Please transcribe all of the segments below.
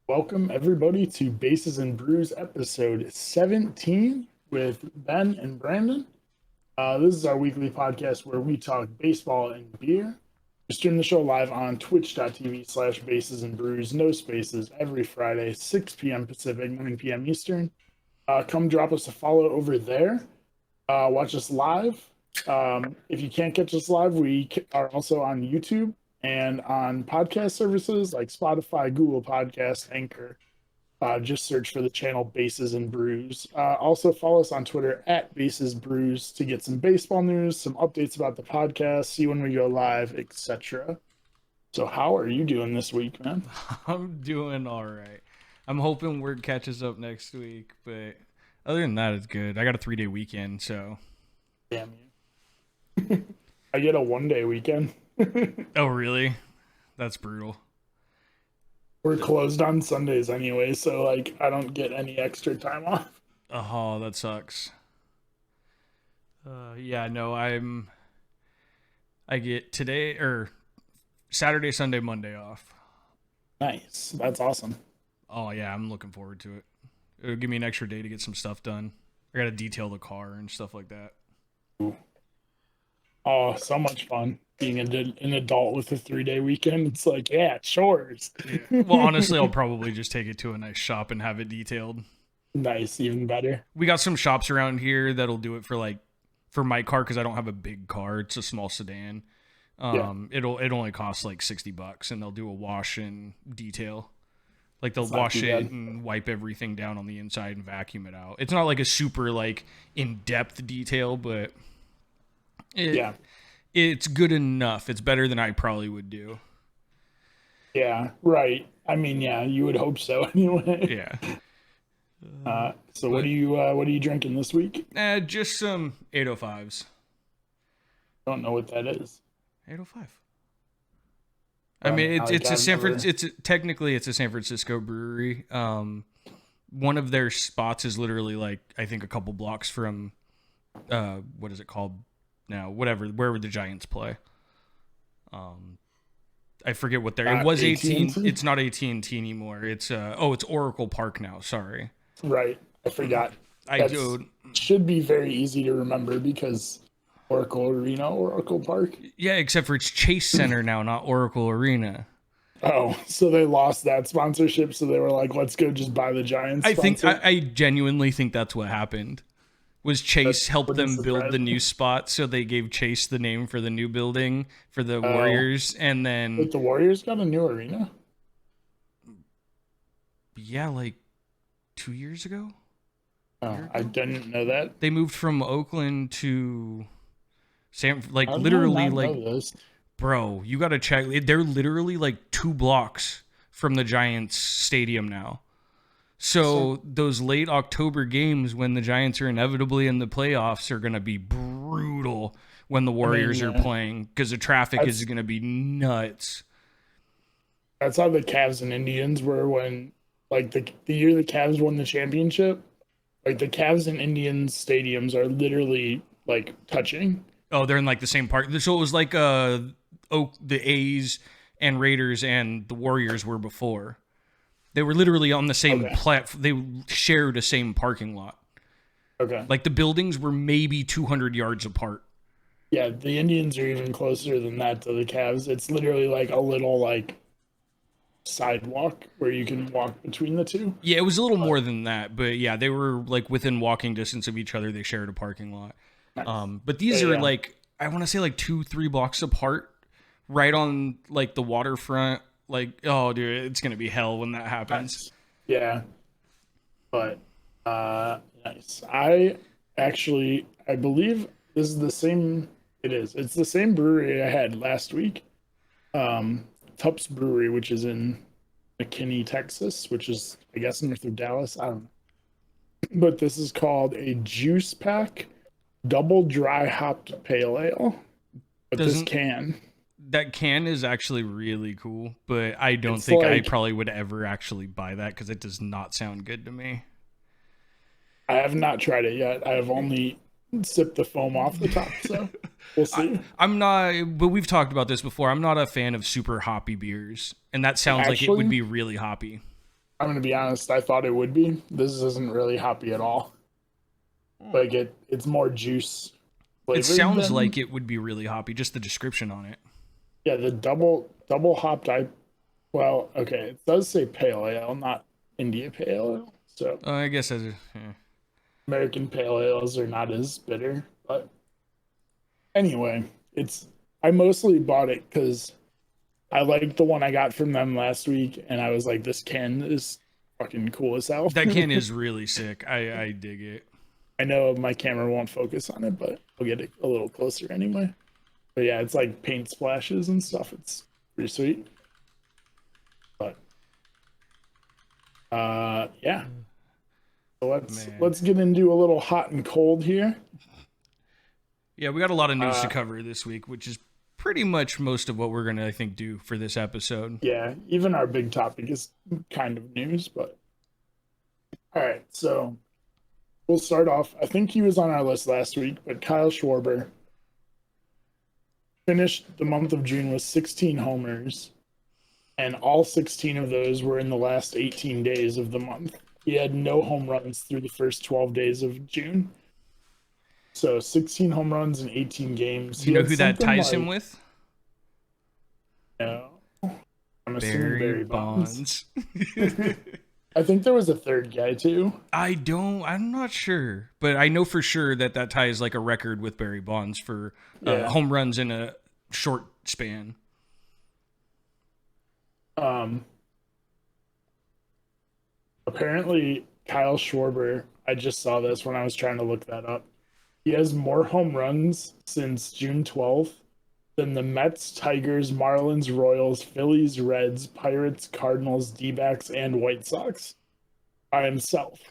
Welcome everybody to Bases and Brews episode 17 with Ben and Brandon. This is our weekly podcast where we talk baseball and beer. We stream the show live on twitch.tv/bases and brews, no spaces, every Friday, 6 p.m. Pacific, 9 p.m. Eastern. Come drop us a follow over there. Watch us live. If you can't catch us live, we are also on YouTube and on podcast services like Spotify, Google Podcast, Anchor. Just search for the channel Bases and Brews. Also follow us on Twitter at Bases Brews to get some baseball news, some updates about the podcast, see when we go live, etc. So how are you doing this week, man? I'm doing all right. I'm hoping work catches up next week, but other than that, it's good. I got a 3-day weekend, so. Damn you. I get a 1-day weekend. Oh, really? That's brutal. We're closed on Sundays anyway, so like I don't get any extra time off. Oh, that sucks. Yeah, no, I get today or Saturday, Sunday, Monday off. Nice. That's awesome. Oh, yeah, I'm looking forward to it. It'll give me an extra day to get some stuff done. I got to detail the car and stuff like that. Ooh. Oh, so much fun being an adult with a 3-day weekend. It's like, yeah, chores. Yeah. Well, honestly, I'll probably just take it to a nice shop and have it detailed. Nice, even better. We got some shops around here that'll do it for my car because I don't have a big car. It's a small sedan. It only costs like $60 and they'll do a wash and detail. Like they'll wash it and wipe everything down on the inside and vacuum it out. It's not like a super like in-depth detail, but it's good enough. It's better than I probably would do. Yeah, right. I mean, yeah, you would hope so anyway. Yeah. So what are you drinking this week? Just some 805s. Don't know what that is. 805. I mean, technically it's a San Francisco brewery. One of their spots is literally like I think a couple blocks from what is it called now? Wherever the Giants play. I forget what it was. AT&T. It's not AT&T anymore. It's it's Oracle Park now. Sorry. Right, I forgot. Should be very easy to remember because Oracle Arena, Oracle Park. Yeah, except for it's Chase Center now, not Oracle Arena. Oh, so they lost that sponsorship, so they were like, let's go just buy the Giants sponsor? I genuinely think that's what happened. Was Chase helped them build the new spot, so they gave Chase the name for the new building for the Warriors, and then... Wait, the Warriors got a new arena? Yeah, like 2 years ago? I didn't know that. They moved from Oakland to... literally, bro, you gotta check. They're literally like 2 blocks from the Giants stadium now. So those late October games when the Giants are inevitably in the playoffs are gonna be brutal when the Warriors are playing because the traffic is gonna be nuts. That's how the Cavs and Indians were when, like the year the Cavs won the championship. Like the Cavs and Indians stadiums are literally like touching. Oh, they're in like the same park. So it was like the A's and Raiders and the Warriors were before. They were literally on the same platform. They shared a same parking lot. Okay. Like the buildings were maybe 200 yards apart. Yeah, the Indians are even closer than that to the Cavs. It's literally like a little like sidewalk where you can walk between the two. Yeah, it was a little more than that, but yeah, they were like within walking distance of each other. They shared a parking lot. Nice. But these are like, I want to say like 2-3 blocks apart, right on like the waterfront. Like, oh dude, it's going to be hell when that happens. Nice. Yeah. But, nice. I believe this is the same. It's the same brewery I had last week. Tups Brewery, which is in McKinney, Texas, which is, I guess, north of Dallas. I don't know. But this is called a Juice Pack Double Dry Hopped Pale Ale. But that can is actually really cool, but I don't think I probably would ever actually buy that because it does not sound good to me. I have not tried it yet. I have only sipped the foam off the top, so we'll see. I'm not, but we've talked about this before. I'm not a fan of super hoppy beers, and that sounds like it would be really hoppy. I'm going to be honest. I thought it would be. This isn't really hoppy at all. Like it's more juice flavored. It sounds like it would be really hoppy, just the description on it. Yeah, the double hopped. Well, okay, it does say pale ale, not India pale ale. So I guess American pale ales are not as bitter, but anyway, I mostly bought it because I liked the one I got from them last week, and I was like, this can is fucking cool as hell. That can is really sick. I dig it. I know my camera won't focus on it, but I'll get it a little closer anyway. But yeah, it's like paint splashes and stuff. It's pretty sweet. But yeah. So let's get into a little hot and cold here. Yeah, we got a lot of news to cover this week, which is pretty much most of what we're gonna, I think, do for this episode. Yeah, even our big topic is kind of news, but all right, so we'll start off. I think he was on our list last week, but Kyle Schwarber finished the month of June with 16 homers, and all 16 of those were in the last 18 days of the month. He had no home runs through the first 12 days of June. So 16 home runs in 18 games. Do you know who that ties him with? No. I'm assuming Barry Bonds. I think there was a third guy too. I'm not sure. But I know for sure that ties like a record with Barry Bonds for home runs in a short span. Apparently, Kyle Schwarber, I just saw this when I was trying to look that up. He has more home runs since June 12th than the Mets, Tigers, Marlins, Royals, Phillies, Reds, Pirates, Cardinals, D-backs, and White Sox by himself.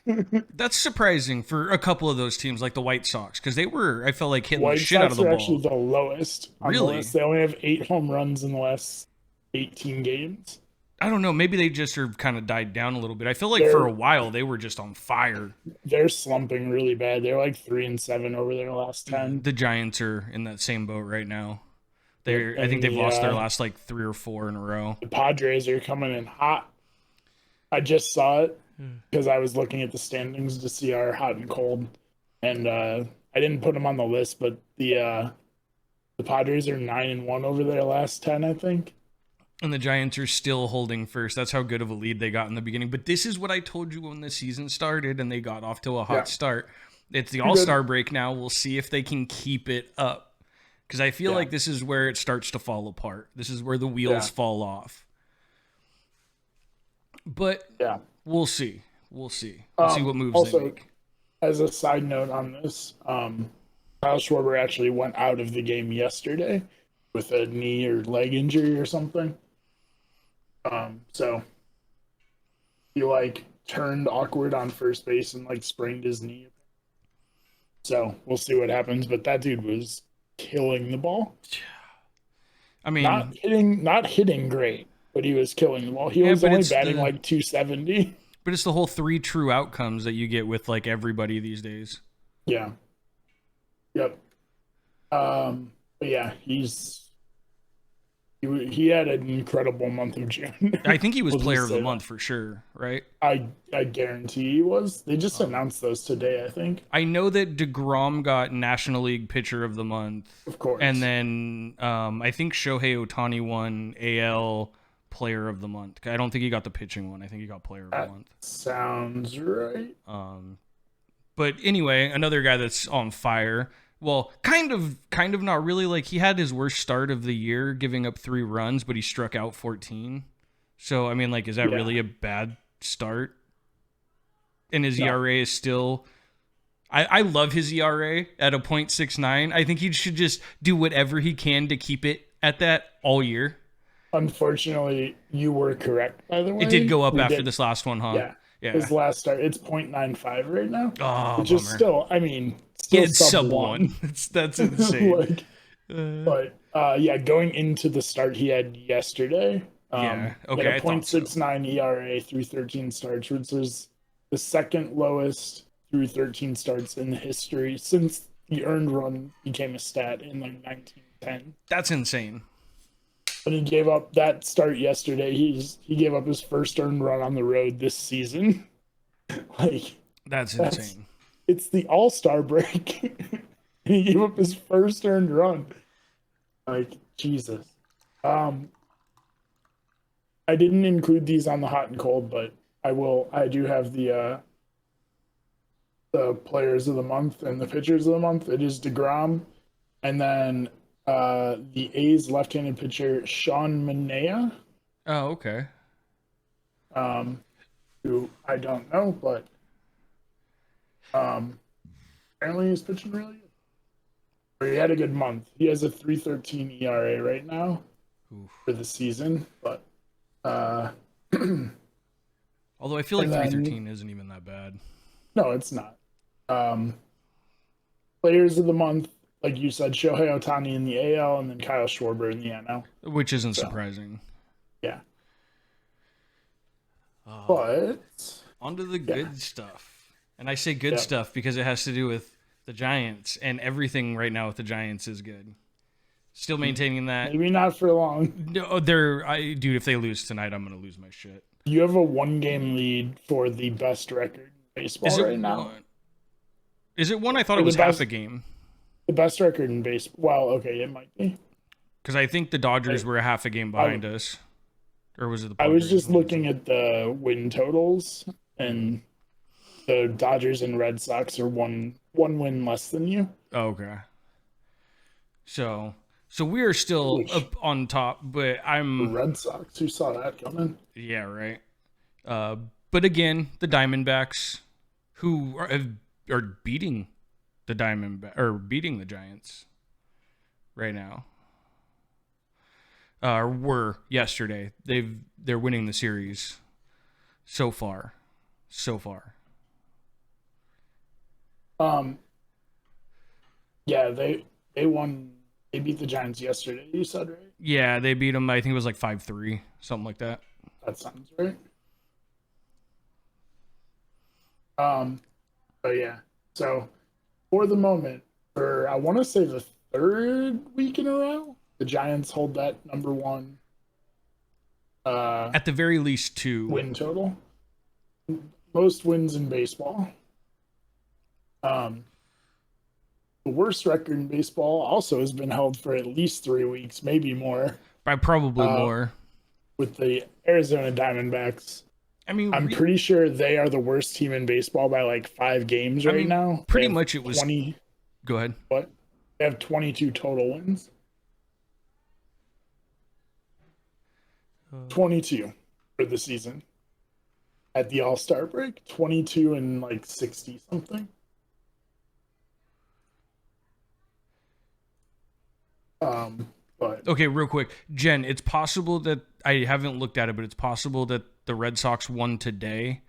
That's surprising for a couple of those teams, like the White Sox, because they were, I felt like, hitting White the shit Sox out of the ball. White Sox are actually the lowest on the list. They only have 8 home runs in the last 18 games. I don't know. Maybe they just are kind of died down a little bit. I feel like for a while they were just on fire. They're slumping really bad. They're like 3-7 over their last 10. The Giants are in that same boat right now. I think they've lost their last like 3 or 4 in a row. The Padres are coming in hot. I just saw it because I was looking at the standings to see our hot and cold, and I didn't put them on the list, but the Padres are 9-1 over their last 10, I think. And the Giants are still holding first. That's how good of a lead they got in the beginning. But this is what I told you when the season started and they got off to a hot start. It's the All-Star break now. We'll see if they can keep it up. Because I feel like this is where it starts to fall apart. This is where the wheels fall off. But we'll see. We'll see. We'll see what moves they make. As a side note on this, Kyle Schwarber actually went out of the game yesterday with a knee or leg injury or something. So he like turned awkward on first base and like sprained his knee. So we'll see what happens. But that dude was killing the ball. I mean, not hitting great, but he was killing the ball. He was only batting like 270. But it's the whole 3 true outcomes that you get with like everybody these days. Yeah. Yep. But yeah, he had an incredible month of June. I think he was player of the month for sure, right? I guarantee he was. They just announced those today, I think. I know that DeGrom got National League Pitcher of the Month. Of course. And then I think Shohei Ohtani won AL Player of the Month. I don't think he got the pitching one. I think he got Player of the Month. Sounds right. But anyway, another guy that's on fire. Well, kind of not really. Like, he had his worst start of the year, giving up 3 runs, but he struck out 14. So, I mean, like, is that really a bad start? And his ERA is still... I love his ERA at a .69. I think he should just do whatever he can to keep it at that all year. Unfortunately, you were correct, by the way. It did go up after this last one, huh? Yeah. His last start, it's .95 right now. Oh, which is still, I mean... It's sub 1. That's insane. But going into the start he had yesterday, okay, he had a .69 ERA through 13 starts, which was the second lowest through 13 starts in the history since the earned run became a stat in like 1910. That's insane. But he gave up that start yesterday. He gave up his first earned run on the road this season. Like That's insane. It's the All-Star break. He gave up his first earned run. Like, Jesus. I didn't include these on the hot and cold, but I will. I do have the players of the month and the pitchers of the month. It is DeGrom, and then the A's left-handed pitcher Sean Manaea. Oh, okay. Who I don't know, but apparently he's pitching really good. Or he had a good month. He has a 3.13 ERA right now for the season, but although I feel like 3.13 isn't even that bad. No, it's not. Players of the month, like you said, Shohei Ohtani in the AL, and then Kyle Schwarber in the NL. Which isn't surprising. Yeah. But on to the good stuff. And I say good stuff because it has to do with the Giants, and everything right now with the Giants is good. Still maintaining that. Maybe not for long. No, dude, if they lose tonight, I'm going to lose my shit. You have a 1-game lead for the best record in baseball right now. Is it one? I thought it was half a game. The best record in baseball. Well, okay, it might be. Because I think the Dodgers were a half a game behind us. Or was it the Padres? I was just looking at the win totals, and the Dodgers and Red Sox are one win less than you. Okay. So we are still up on top, but I'm... The Red Sox, who saw that coming? Yeah, right. But again, the Diamondbacks, who are beating the Giants right now. Were yesterday. They're winning the series so far. Yeah, they won. They beat the Giants yesterday. You said, right? Yeah, they beat them. I think it was like 5-3, something like that. That sounds right. But yeah. So for the moment, for I want to say the third week in a row, the Giants hold that number one. At the very least, 2 win total. Most wins in baseball. The worst record in baseball also has been held for at least 3 weeks, maybe more. By probably more. With the Arizona Diamondbacks. I mean, I'm pretty sure they are the worst team in baseball by like 5 games right now. Pretty much it was 20. Go ahead. What? They have 22 total wins. 22 for the season. At the All-Star break, 22 and like 60 something. But okay, real quick, Jen, it's possible that I haven't looked at it, but it's possible that the Red Sox won today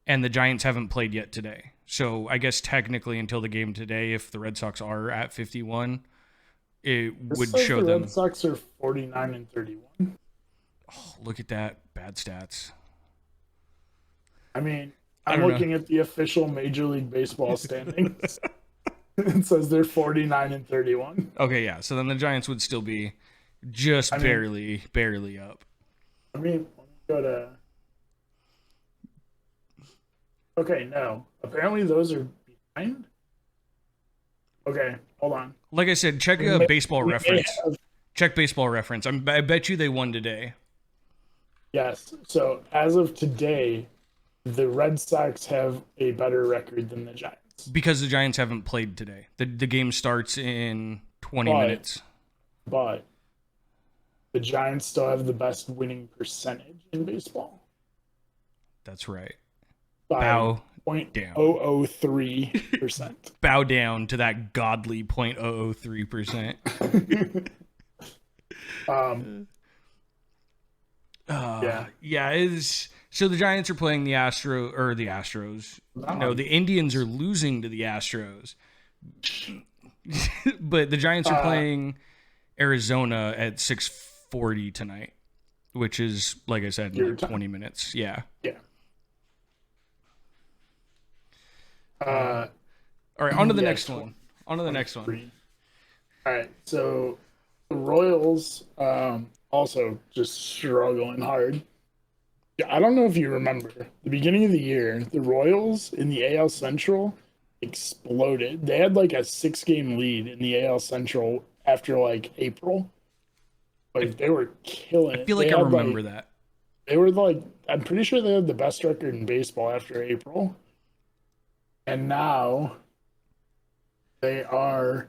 and the Giants haven't played yet today. So I guess technically until the game today, if the Red Sox are at 51, it would show them. The Red Sox are 49 and 31. Oh, look at that. Bad stats. I mean, I'm looking at the official Major League Baseball standings. It says they're 49 and 31. Okay, yeah. So then the Giants would still be just barely up. I mean, go to... Okay, no. Apparently those are behind. Okay, hold on. Like I said, check Baseball Reference. Check Baseball Reference. I bet you they won today. Yes. So as of today, the Red Sox have a better record than the Giants. Because the Giants haven't played today. The game starts in 20 minutes. But the Giants still have the best winning percentage in baseball. That's right. Bow down. 0.003%. Bow down to that godly 0.003%. Yeah, it's... So the Giants are playing the Astros. No, the Indians are losing to the Astros. But the Giants are playing Arizona at 6:40 tonight, which is, like I said, in 20 minutes. Yeah. Yeah. All right, on to the next one. All right, so the Royals also just struggling hard. Yeah, I don't know if you remember the beginning of the year, the Royals in the AL Central exploded. They had like a 6-game lead in the AL Central after like April. Like they were killing I it. feel like I remember that. They were like, I'm pretty sure they had the best record in baseball after April. And now they are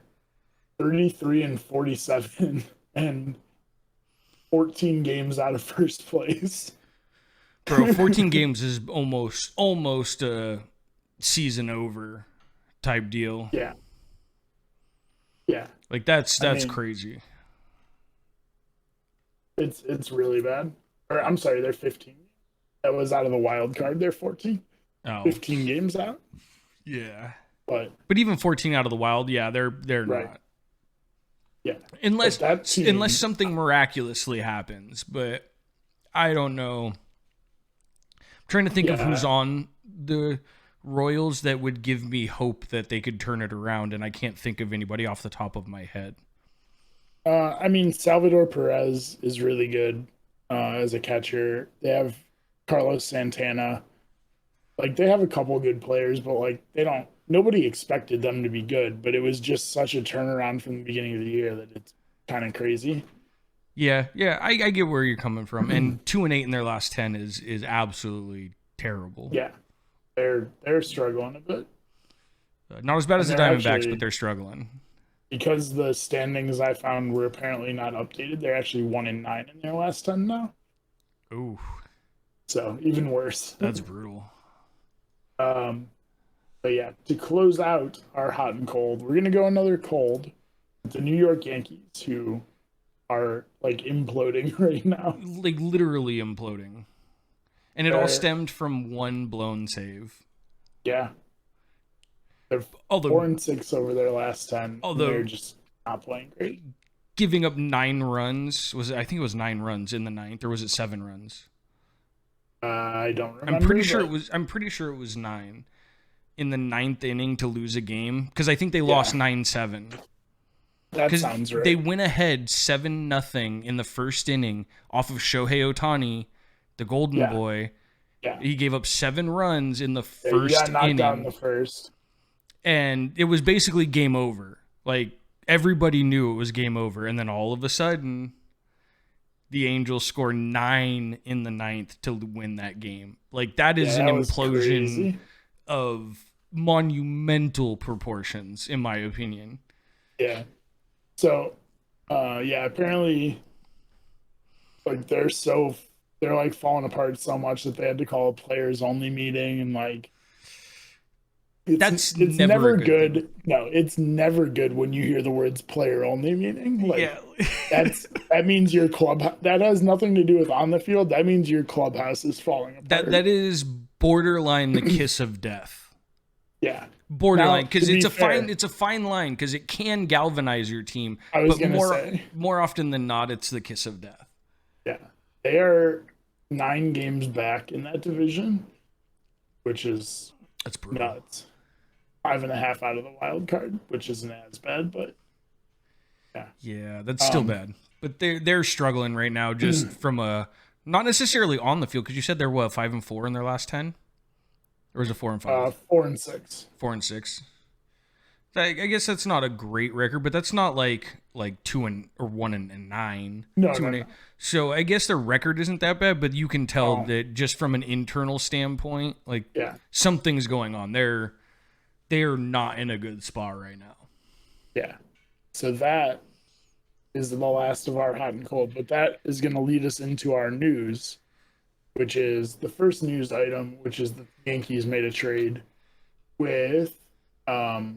33-47 and 14 games out of first place. Bro, 14 games is almost a season over type deal. Yeah. Yeah. Like that's crazy. It's really bad. Or I'm sorry, they're 15. That was out of the wild card. They're 14. Oh. 15 games out. Yeah. But even 14 out of the wild, yeah, they're right. not. Yeah. Unless something miraculously happens, but I don't know. I'm trying to think of who's on the Royals that would give me hope that they could turn it around, and I can't think of anybody off the top of my head. I mean, Salvador Perez is really good as a catcher. They have Carlos Santana. Like, they have a couple of good players, but like nobody expected them to be good, but it was just such a turnaround from the beginning of the year that it's kind of crazy. Yeah, I get where you're coming from. And 2-8 in their last 10 is absolutely terrible. Yeah, they're struggling a bit. Not as bad as the Diamondbacks, but they're struggling. Because the standings I found were apparently not updated, they're actually 1-9 in their last 10 now. Ooh. So even worse. That's brutal. But yeah, to close out our hot and cold, we're gonna go another cold. The New York Yankees, who are like imploding right now. Like literally imploding. And it all stemmed from one blown save. Yeah. They're 4-6 over their last 10. They're just not playing great. Giving up 9 runs. I think it was 9 runs in the 9th, or was it 7 runs? I don't remember. I'm pretty sure it was 9 in the 9th inning to lose a game, because I think they lost 9-7. That sounds right. They went ahead 7-0 in the first inning off of Shohei Ohtani, the Golden Boy. Yeah. He gave up 7 runs in the first inning. He got knocked out in the first. And it was basically game over. Like, everybody knew it was game over. And then all of a sudden, the Angels score 9 in the 9th to win that game. Like, that is an implosion of monumental proportions, in my opinion. Yeah. So, apparently, like, they're like falling apart so much that they had to call a players only meeting, and like, it's never good. No, it's never good when you hear the words player only meeting. Like, that means your club, that has nothing to do with on the field. That means your clubhouse is falling apart. That is borderline the kiss of death. Yeah. Borderline, because it's a fine line, because it can galvanize your team. More often than not, it's the kiss of death. Yeah. They are 9 games back in that division, which is nuts. 5.5 out of the wild card, which isn't as bad, but yeah, that's still bad. But they're struggling right now, just from not necessarily on the field, because you said they're 5-4 in their last 10, or is it 4-5? 4-6. 4-6. I guess that's not a great record, but that's not like 1-9. No. So I guess their record isn't that bad, but you can tell that just from an internal standpoint, something's going on. They're not in a good spot right now. Yeah. So that is the last of our hot and cold, but that is going to lead us into our news, which is the first news item, which is the Yankees made a trade with the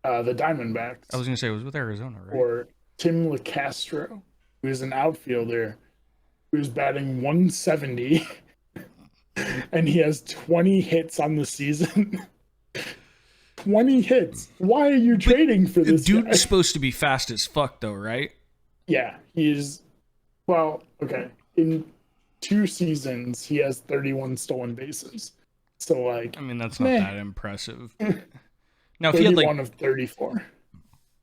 Diamondbacks. I was going to say it was with Arizona, right? Or Tim LeCastro, who is an outfielder who's batting 170, and he has 20 hits on the season. 20 hits. Why are you trading for this dude guy? Is supposed to be fast as fuck, though, right? Yeah, he's... Well, okay. In 2 seasons, he has 31 stolen bases. So, like... I mean, that's not that impressive. Now, if 31 he had, of 34.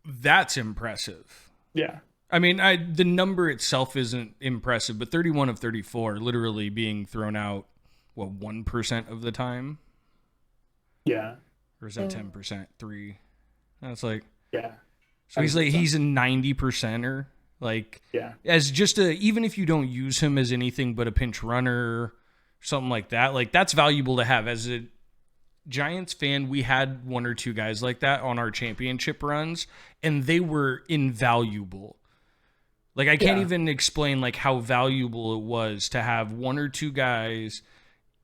That's impressive. Yeah. I mean, the number itself isn't impressive, but 31 of 34 literally being thrown out, 1% of the time? Yeah. Or is that 10%? 3? That's like... Yeah. So he's a 90%er. Like, as just even if you don't use him as anything but a pinch runner, something like that, like that's valuable to have. As a Giants fan, we had one or two guys like that on our championship runs, and they were invaluable. Like, I can't even explain like how valuable it was to have one or two guys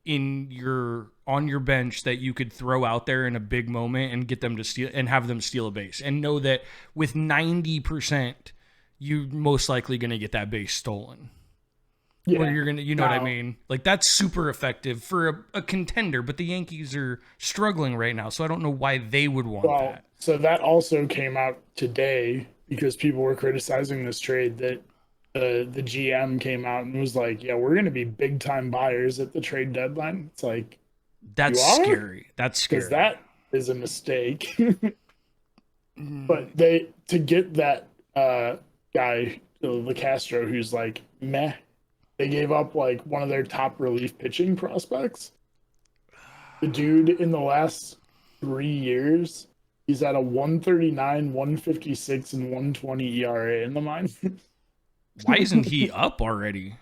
on your bench that you could throw out there in a big moment and get them to steal and have them steal a base, and know that with 90%, you're most likely going to get that base stolen. Yeah. Or you're going to, you know what I mean? Like, that's super effective for a contender, but the Yankees are struggling right now, so I don't know why they would want that. So that also came out today because people were criticizing this trade, that the GM came out and was like, yeah, we're going to be big time buyers at the trade deadline. It's like, that's scary. That's scary. Because that is a mistake. But to get that guy, LeCastro, who's like, meh, they gave up like one of their top relief pitching prospects. The dude in the last 3 years, he's at a 139, 156, and 120 ERA in the minors. Why isn't he up already?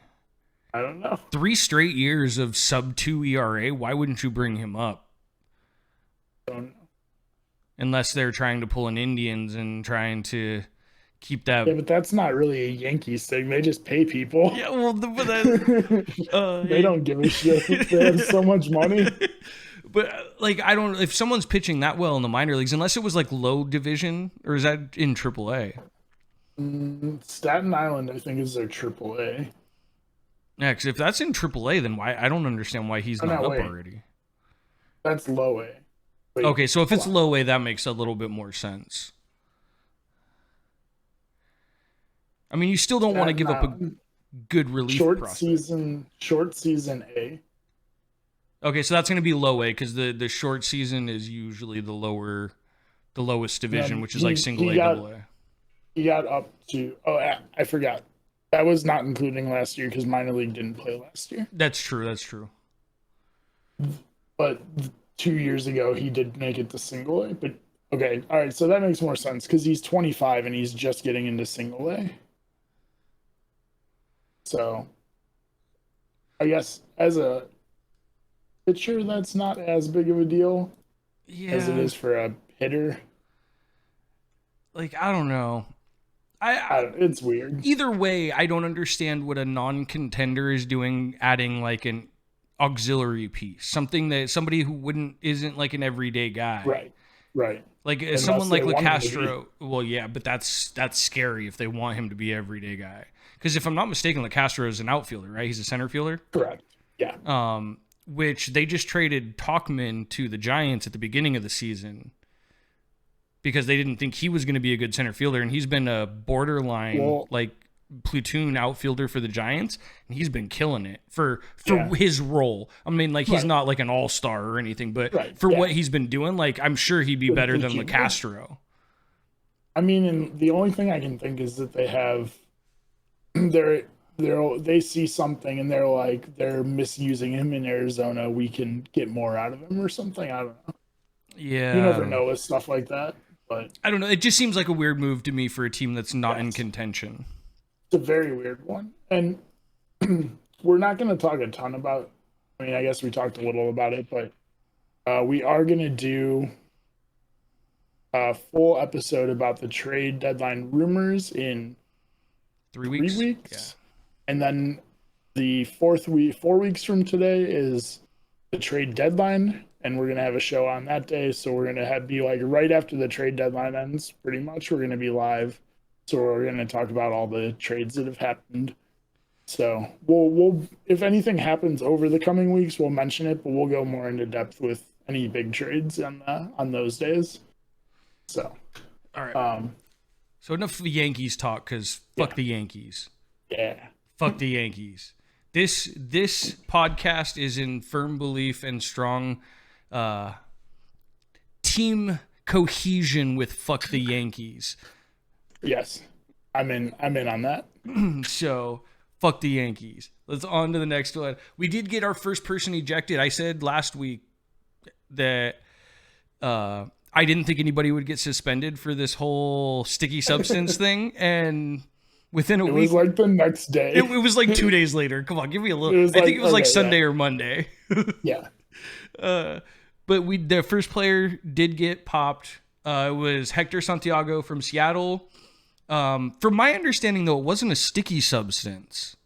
I don't know. 3 straight years of sub 2 ERA. Why wouldn't you bring him up? I don't know. Unless they're trying to pull an Indians and trying to keep that. Yeah, but that's not really a Yankees thing. They just pay people. Yeah, well, they don't give a shit. They have so much money. But like, I don't. If someone's pitching that well in the minor leagues, unless it was like low division, or is that in AAA? Staten Island, I think, is their AAA. Yeah, because if that's in AAA, then why? I don't understand why he's not up already. That's low A. Wait, okay, so if it's low A, that makes a little bit more sense. I mean, you still don't want to give up a good relief prospect. Short season A. Okay, so that's going to be low A because the short season is usually the lowest division, which is like single A, double A. He got up to I forgot. That was not including last year because minor league didn't play last year. That's true. But 2 years ago, he did make it to single A. But okay, all right, so that makes more sense because he's 25 and he's just getting into single A. So I guess as a pitcher, that's not as big of a deal as it is for a hitter. Like, I don't know. It's weird. Either way, I don't understand what a non-contender is doing, adding like an auxiliary piece, somebody who isn't like an everyday guy. Right. Like someone like LeCastro. Well, yeah, but that's scary if they want him to be an everyday guy. Because if I'm not mistaken, LeCastro is an outfielder, right? He's a center fielder. Correct. Yeah. Which they just traded Talkman to the Giants at the beginning of the season, because they didn't think he was going to be a good center fielder, and he's been a borderline platoon outfielder for the Giants, and he's been killing it for his role. I mean, like, he's not like an all-star or anything, but for what he's been doing, like, I'm sure he'd be better than LeCastro. I mean, and the only thing I can think is that they have they see something and they're misusing him in Arizona. We can get more out of him or something. I don't know. Yeah, you never know with stuff like that. But I don't know. It just seems like a weird move to me for a team that's not in contention. It's a very weird one. And we're not going to talk a ton about, I mean, I guess we talked a little about it, but we are going to do a full episode about the trade deadline rumors in 3 weeks. 3 weeks. Yeah. And then the 4 weeks from today is the trade deadline. And we're going to have a show on that day. So we're going to be like right after the trade deadline ends, pretty much. We're going to be live. So we're going to talk about all the trades that have happened. So we'll if anything happens over the coming weeks, we'll mention it, but we'll go more into depth with any big trades on those days. So, all right. So enough of the Yankees talk, because fuck the Yankees. Yeah. Fuck the Yankees. This podcast is in firm belief and strong team cohesion with fuck the Yankees. Yes. I'm in on that. So fuck the Yankees. Let's on to the next one. We did get our first person ejected. I said last week that I didn't think anybody would get suspended for this whole sticky substance thing, and within a week, it was like the next day. It was like 2 days later. Come on, give me a little. I think it was like Sunday or Monday. Yeah. But the first player did get popped. It was Hector Santiago from Seattle. From my understanding, though, it wasn't a sticky substance.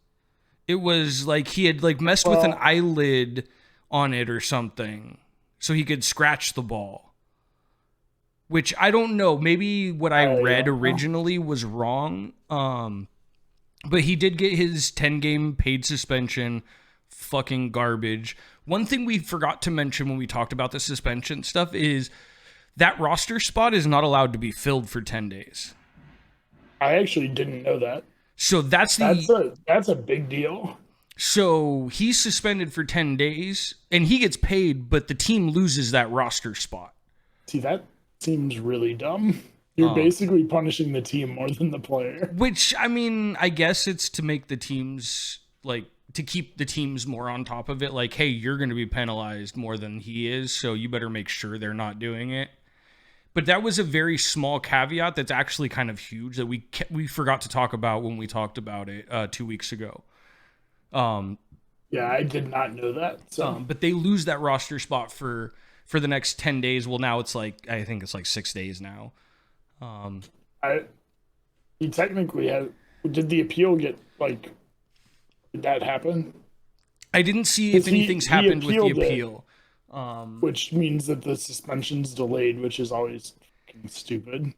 It was like he had like messed with an eyelid on it or something, so he could scratch the ball. Which I don't know. Maybe what I read originally was wrong. But he did get his 10-game paid suspension. Fucking garbage. One thing we forgot to mention when we talked about the suspension stuff is that roster spot is not allowed to be filled for 10 days. I actually didn't know that. So that's a big deal. So he's suspended for 10 days and he gets paid, but the team loses that roster spot. See, that seems really dumb. You're basically punishing the team more than the player. Which, I mean, I guess it's to make the teams, like, to keep the teams more on top of it. Like, hey, you're going to be penalized more than he is, so you better make sure they're not doing it. But that was a very small caveat that's actually kind of huge that we forgot to talk about when we talked about it 2 weeks ago. Yeah, I did not know that. So. But they lose that roster spot for the next 10 days. Well, now it's like, I think it's like 6 days now. He technically did the appeal get, like, did that happen? I didn't see if anything's happened with the appeal. Which means that the suspension's delayed, which is always fucking stupid.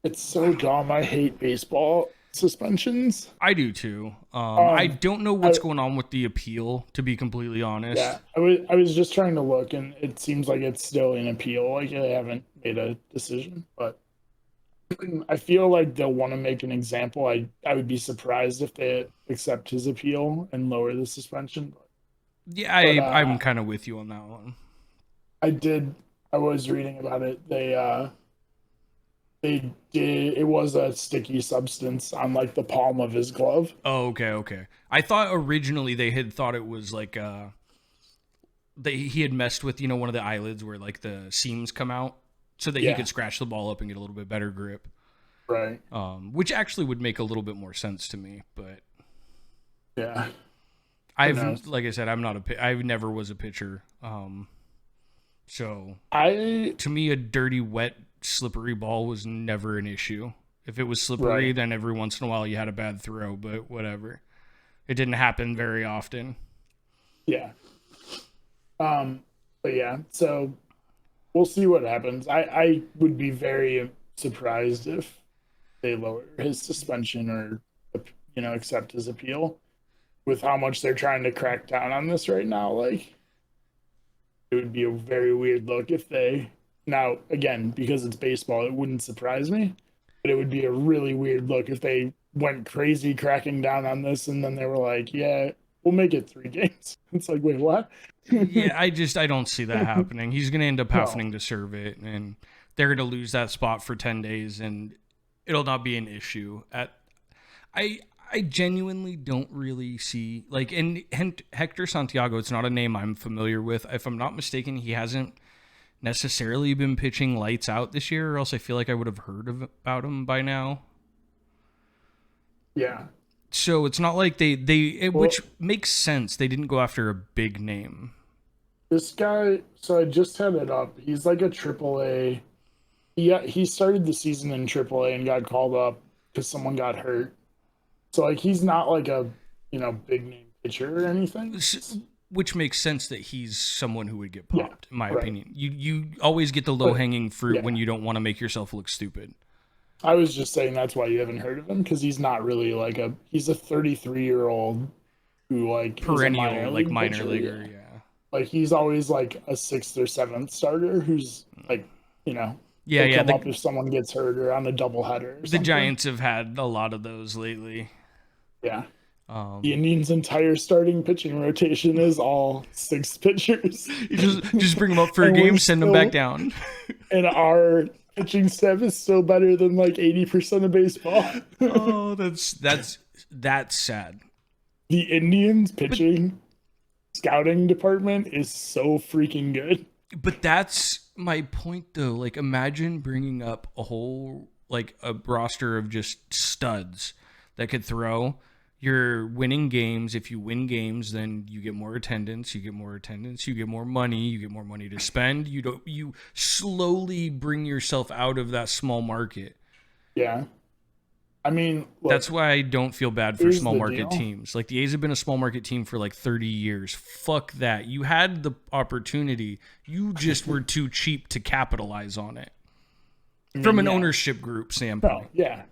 It's so dumb. I hate baseball suspensions. I do too. I don't know what's going on with the appeal, to be completely honest. Yeah, I was just trying to look, and it seems like it's still in appeal. Like, they haven't made a decision, but I feel like they'll want to make an example. I would be surprised if they accept his appeal and lower the suspension. Yeah, I'm kind of with you on that one. I was reading about it. They did. It was a sticky substance on like the palm of his glove. Oh, okay. I thought originally they had thought it was like he had messed with, one of the eyelids where like the seams come out so that he could scratch the ball up and get a little bit better grip. Right. Which actually would make a little bit more sense to me, but yeah. Like I said, I never was a pitcher. So to me, a dirty, wet, slippery ball was never an issue. If it was slippery, then every once in a while you had a bad throw, but whatever. It didn't happen very often. Yeah. But yeah, so we'll see what happens. I would be very surprised if they lower his suspension or, accept his appeal. With how much they're trying to crack down on this right now, like, it would be a very weird look if they, now, again, because it's baseball, it wouldn't surprise me, but it would be a really weird look if they went crazy cracking down on this and then they were like, yeah, we'll make it 3 games. It's like, wait, what? Yeah, I don't see that happening. He's going to end up having to serve it, and they're going to lose that spot for 10 days, and it'll not be an issue. I genuinely don't really see, like, and Hector Santiago, it's not a name I'm familiar with. If I'm not mistaken, he hasn't necessarily been pitching lights out this year, or else I feel like I would have heard about him by now. Yeah. So it's not like which makes sense. They didn't go after a big name. This guy, so I just had it up. He's like a AAA. Yeah, he started the season in AAA and got called up because someone got hurt. So, like, he's not like a, big name pitcher or anything. Which makes sense that he's someone who would get popped, in my opinion. You always get the low-hanging fruit when you don't want to make yourself look stupid. I was just saying that's why you haven't heard of him, because he's not really like he's a 33-year-old who, like, perennial, like, minor leaguer, yeah. Like, he's always, like, a 6th or 7th starter who's, like, come up if someone gets hurt or on a doubleheader or something. The Giants have had a lot of those lately. Yeah. The Indians' entire starting pitching rotation is all 6 pitchers. You just bring them up for a game, send them back down. And our pitching staff is still better than like 80% of baseball. Oh, that's sad. The Indians pitching scouting department is so freaking good. But that's my point, though. Like, imagine bringing up a whole, like, a roster of just studs that could throw. You're winning games. If you win games, then you get more attendance. You get more attendance. You get more money. You get more money to spend. You slowly bring yourself out of that small market. Yeah. I mean, look, that's why I don't feel bad for small market teams. Like, the A's have been a small market team for like 30 years. Fuck that. You had the opportunity. You just were too cheap to capitalize on it. From an ownership group standpoint. No, yeah.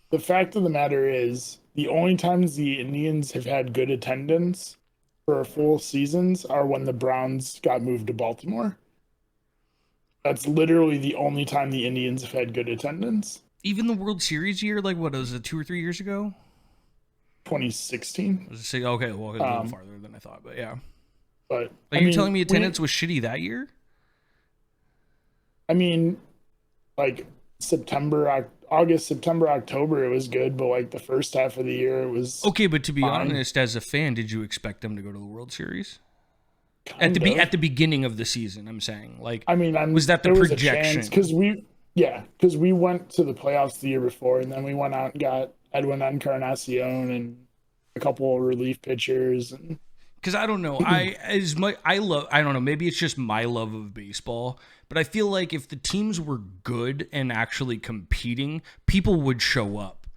The fact of the matter is, the only times the Indians have had good attendance for full seasons are when the Browns got moved to Baltimore. That's literally the only time the Indians have had good attendance. Even the World Series year, like what was it, 2 or 3 years ago? 2016. Okay, well, it's a little farther than I thought, but yeah. But are you telling me attendance was shitty that year? I mean, like August, September, October, it was good, but like the first half of the year, it was okay. But to be honest, as a fan, did you expect them to go to the World Series? At the beginning of the season, I'm saying. Like, I mean, was that the projection? Because we went to the playoffs the year before, and then we went out and got Edwin Encarnacion and a couple of relief pitchers. And because I don't know, I don't know, maybe it's just my love of baseball, but I feel like if the teams were good and actually competing, people would show up.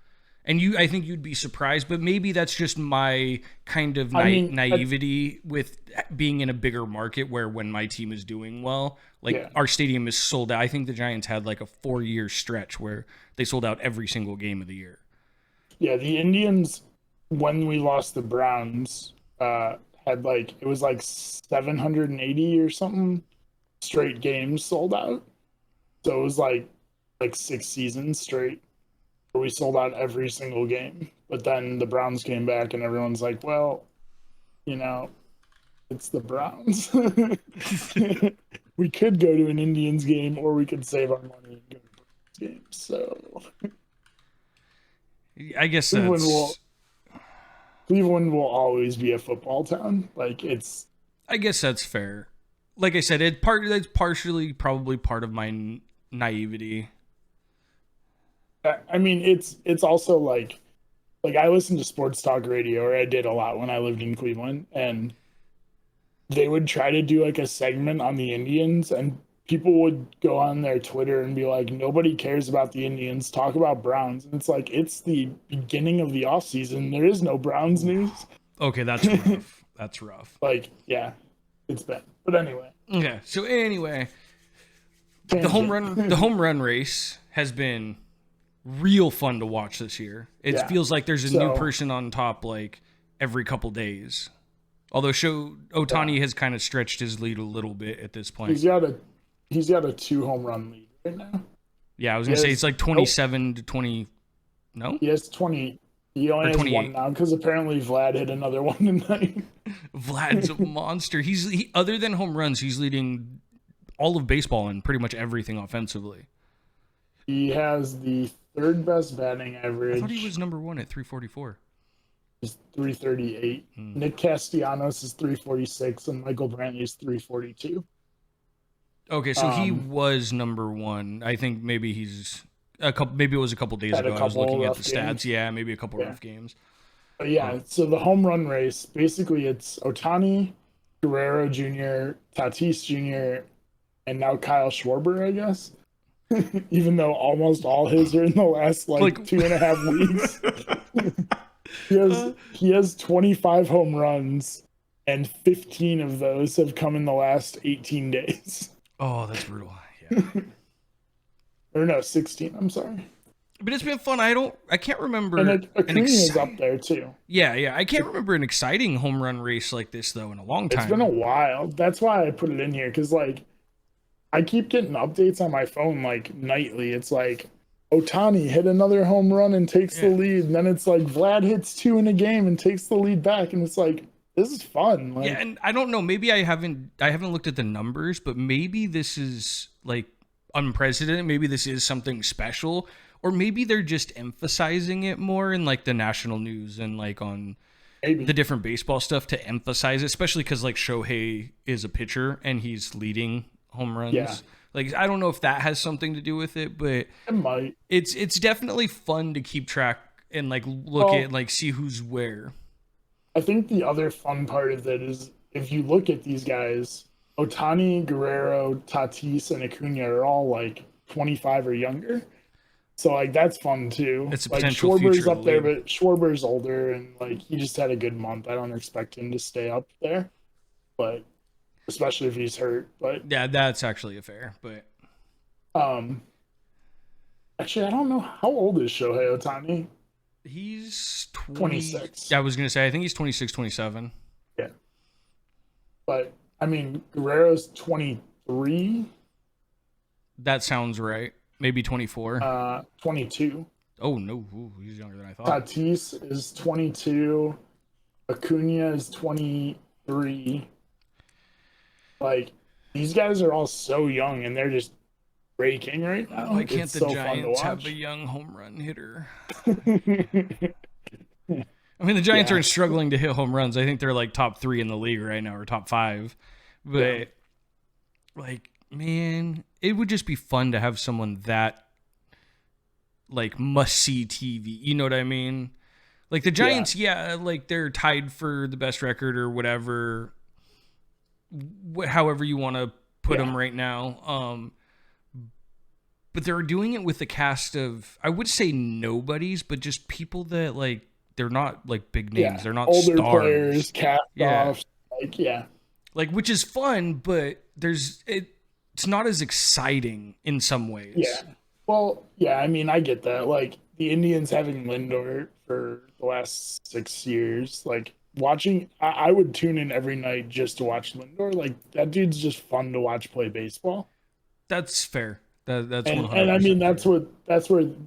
And I think you'd be surprised, but maybe that's just my kind of naivety with being in a bigger market where when my team is doing well, our stadium is sold out. I think the Giants had like a 4-year stretch where they sold out every single game of the year. Yeah, the Indians, when we lost the Browns, had it was like 780 or something straight games sold out. So it was like 6 seasons straight. We sold out every single game, but then the Browns came back and everyone's like, well, it's the Browns. We could go to an Indians game or we could save our money and go to Browns games. So I guess Cleveland will always be a football town. I guess that's fair. Like I said, it's partially probably part of my naivety. I mean, it's also like I listen to sports talk radio, or I did a lot when I lived in Cleveland, and they would try to do a segment on the Indians, and people would go on their Twitter and be like, nobody cares about the Indians, talk about Browns. And it's the beginning of the off season. There is no Browns news. Okay, that's rough. That's rough. Yeah, it's bad. But anyway. Okay, so anyway, the home run race has been real fun to watch this year. It feels like there's a new person on top every couple days. Although Ohtani has kind of stretched his lead a little bit at this point. He's got a 2 home run lead right now. Yeah, I was gonna say it's 27 to 20. No, he has 20. He only has 1 now because apparently Vlad hit another one tonight. Vlad's a monster. He other than home runs, he's leading all of baseball in pretty much everything offensively. He has the 3rd best batting average. I thought he was number 1 at 344. He's 338. Nick Castellanos is 346, and Michael Brantley is 342. Okay, so he was number 1. I think maybe he's maybe it was a couple days ago. I was looking at the stats. Games. Yeah, maybe a couple rough games. But so the home run race, basically it's Ohtani, Guerrero Jr., Tatis Jr., and now Kyle Schwarber, I guess. Even though almost all his are in the last 2.5 weeks. He has 25 home runs, and 15 of those have come in the last 18 days. Oh, that's brutal. Yeah. Or no, 16. I'm sorry. But it's been fun. I can't remember. And Acuna's up there too. Yeah. I can't remember an exciting home run race like this though in a long time. It's been a while. That's why I put it in here because I keep getting updates on my phone nightly. It's Ohtani hit another home run and takes the lead, and then it's Vlad hits 2 in a game and takes the lead back, and it's this is fun. And I don't know. Maybe I haven't looked at the numbers, but maybe this is unprecedented. Maybe this is something special, or maybe they're just emphasizing it more in like the national news and like on the different baseball stuff to emphasize it, especially because like Shohei is a pitcher and he's leading home runs. Yeah. Like, I don't know if that has something to do with it, but it might. It's definitely fun to keep track and like look at like see who's where. I think the other fun part of it is if you look at these guys, Ohtani, Guerrero, Tatis, and Acuna are all like 25 or younger. So like that's fun too. It's a like potential Schwarber's future up there, league. but Schwarber's older and like he just had a good month. I don't expect him to stay up there, but especially if he's hurt. But yeah, that's actually a fair. But actually, I don't know how old is Shohei Ohtani. He's 26. Yeah, I was gonna say I think he's 26, 27. Yeah, but I mean Guerrero's 23. That sounds right. Maybe 24. 22. Oh no, ooh, he's younger than I thought. Tatis is 22. Acuna is 23. Like these guys are all so young and they're just breaking right now. Why can't it's the so Giants fun have to a young home run hitter? watch. I mean, the Giants aren't struggling to hit home runs. I think they're like top 3 in the league right now, or top 5. But like, man, it would just be fun to have someone that like must see TV. You know what I mean? Like the Giants, like they're tied for the best record or whatever, however you want to put them right now. But they're doing it with the cast of, I would say nobodies, but just people that like, they're not like big names. They're not older stars. players, cast offs. Like, which is fun, but it's not as exciting in some ways. Yeah. Well, yeah, I mean, I get that. Like the Indians having Lindor for the last 6 years, like watching, I would tune in every night just to watch Lindor. Like that dude's just fun to watch play baseball. That's fair. That's and I mean that's where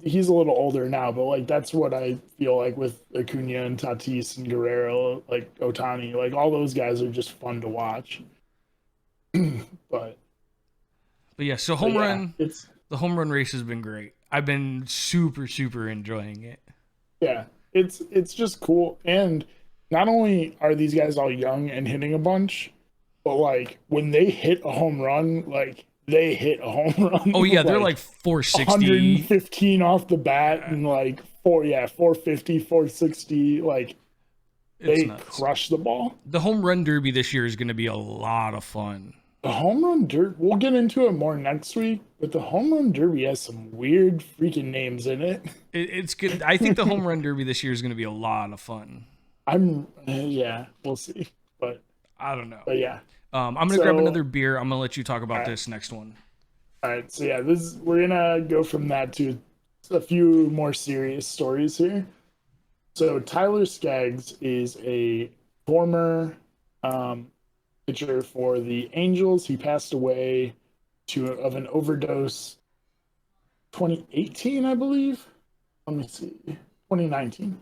he's a little older now, but like that's what I feel like with Acuna and Tatis and Guerrero, like Ohtani, like all those guys are just fun to watch. but yeah, so the home run race has been great. I've been super enjoying it. Yeah, it's just cool, and not only are these guys all young and hitting a bunch, but like when they hit a home run, like they hit a home run. Oh yeah, they're like 460, 115 off the bat, and like 450, 460. Like they crush the ball. The home run derby this year is going to be a lot of fun. The home run derby, we'll get into it more next week, but the home run derby has some weird freaking names in it. It's good. I think the home run derby this year is going to be a lot of fun. We'll see, but I don't know. But yeah. I'm gonna grab another beer. I'm gonna let you talk about this next one. All right, so yeah, we're gonna go from that to a few more serious stories here. So Tyler Skaggs is a former pitcher for the Angels. He passed away of an overdose 2018, I believe. Let me see, 2019.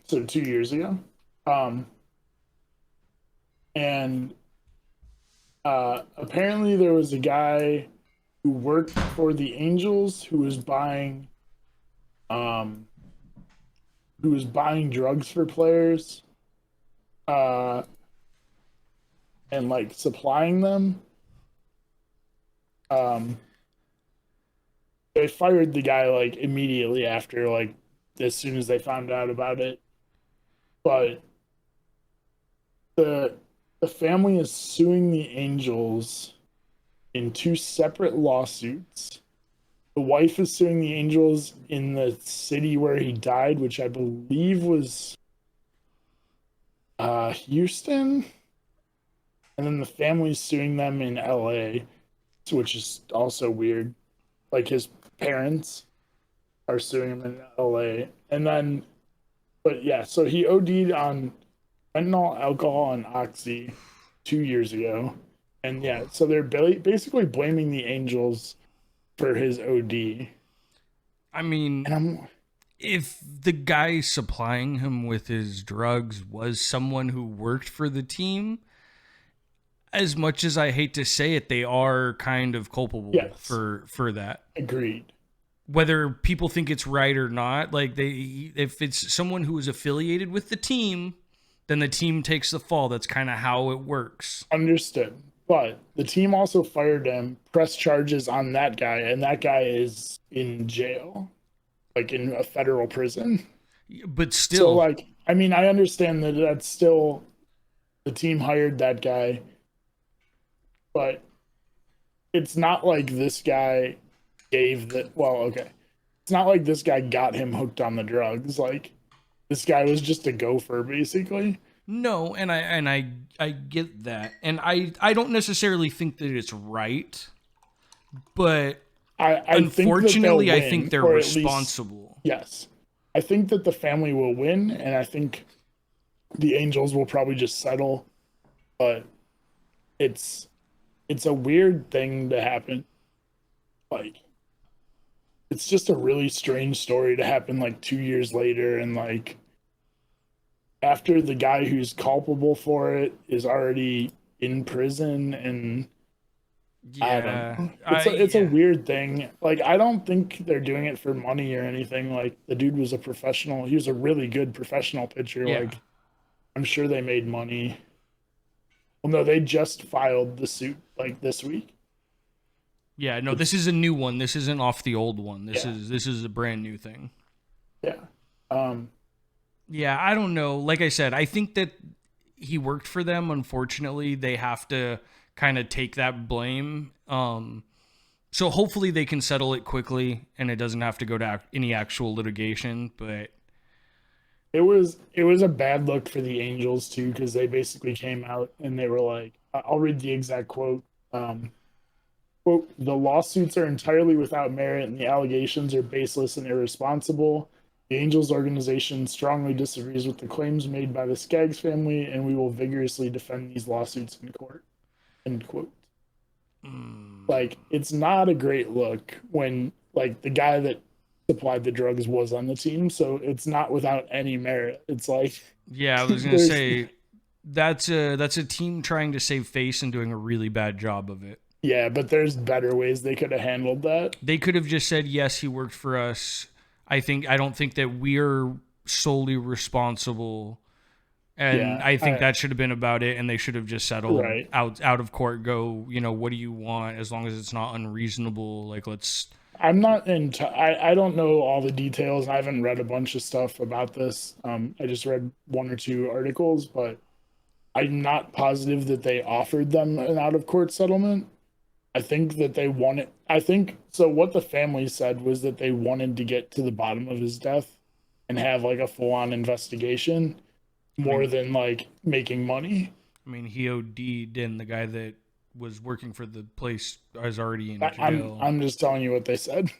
So 2 years ago. And apparently there was a guy who worked for the Angels who was buying drugs for players and like supplying them. They fired the guy like immediately after, like as soon as they found out about it. But the family is suing the Angels in 2 separate lawsuits. The wife is suing the Angels in the city where he died, which I believe was Houston. And then the family's suing them in LA, which is also weird. Like his parents are suing him in LA. And then, but yeah, so he OD'd on fentanyl, alcohol, and oxy 2 years ago. And yeah, so they're basically blaming the Angels for his OD. I mean, if the guy supplying him with his drugs was someone who worked for the team, as much as I hate to say it, they are kind of culpable for that. Agreed. Whether people think it's right or not, like if it's someone who is affiliated with the team, then the team takes the fall. That's kind of how it works. Understood. But the team also fired him, pressed charges on that guy, and that guy is in jail, like in a federal prison. But still, so like, I mean, I understand that that's still the team hired that guy, but it's not like this guy gave the well, okay. It's not like this guy got him hooked on the drugs. Like this guy was just a gopher, basically. No, and I get that. And I don't necessarily think that it's right, but unfortunately I think they're responsible. Yes. I think that the family will win, and I think the Angels will probably just settle, but it's a weird thing to happen. Like it's just a really strange story to happen like 2 years later, and like after the guy who's culpable for it is already in prison. And I don't know. It's a weird thing. Like I don't think they're doing it for money or anything. Like the dude was a professional. He was a really good professional pitcher. Yeah. Like I'm sure they made money. Well, no, they just filed the suit like this week. Yeah, no, this is a new one. This isn't off the old one. This is a brand new thing. Yeah. Yeah, I don't know. Like I said, I think that he worked for them. Unfortunately, they have to kind of take that blame. So hopefully they can settle it quickly and it doesn't have to go to any actual litigation. But it was a bad look for the Angels too, because they basically came out and they were like, I'll read the exact quote. Quote, "The lawsuits are entirely without merit and the allegations are baseless and irresponsible. The Angels organization strongly disagrees with the claims made by the Skaggs family, and we will vigorously defend these lawsuits in court." End quote. Like, it's not a great look when, like, the guy that supplied the drugs was on the team, so it's not without any merit. It's like... Yeah, I was going to say, that's a team trying to save face and doing a really bad job of it. Yeah, but there's better ways they could have handled that. They could have just said, yes, he worked for us. I don't think that we're solely responsible, and I think that should have been about it. And they should have just settled out of court. Go, what do you want? As long as it's not unreasonable, like let's. I'm not into. I don't know all the details. I haven't read a bunch of stuff about this. I just read 1 or 2 articles, but I'm not positive that they offered them an out of court settlement. I think that they wanted. So what the family said was that they wanted to get to the bottom of his death and have like a full-on investigation more than like making money. I mean, he OD'd, and the guy that was working for the place is already in jail. I'm just telling you what they said.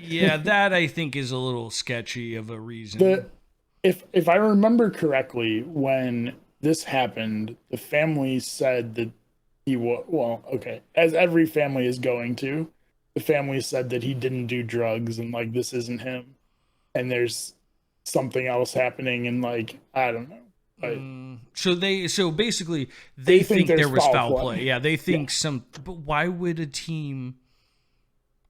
Yeah, that I think is a little sketchy of a reason. If I remember correctly, when this happened, the family said that as every family is going to, the family said that he didn't do drugs and like this isn't him, and there's something else happening, and like I don't know. So basically they think there was foul play. Yeah, they think but why would a team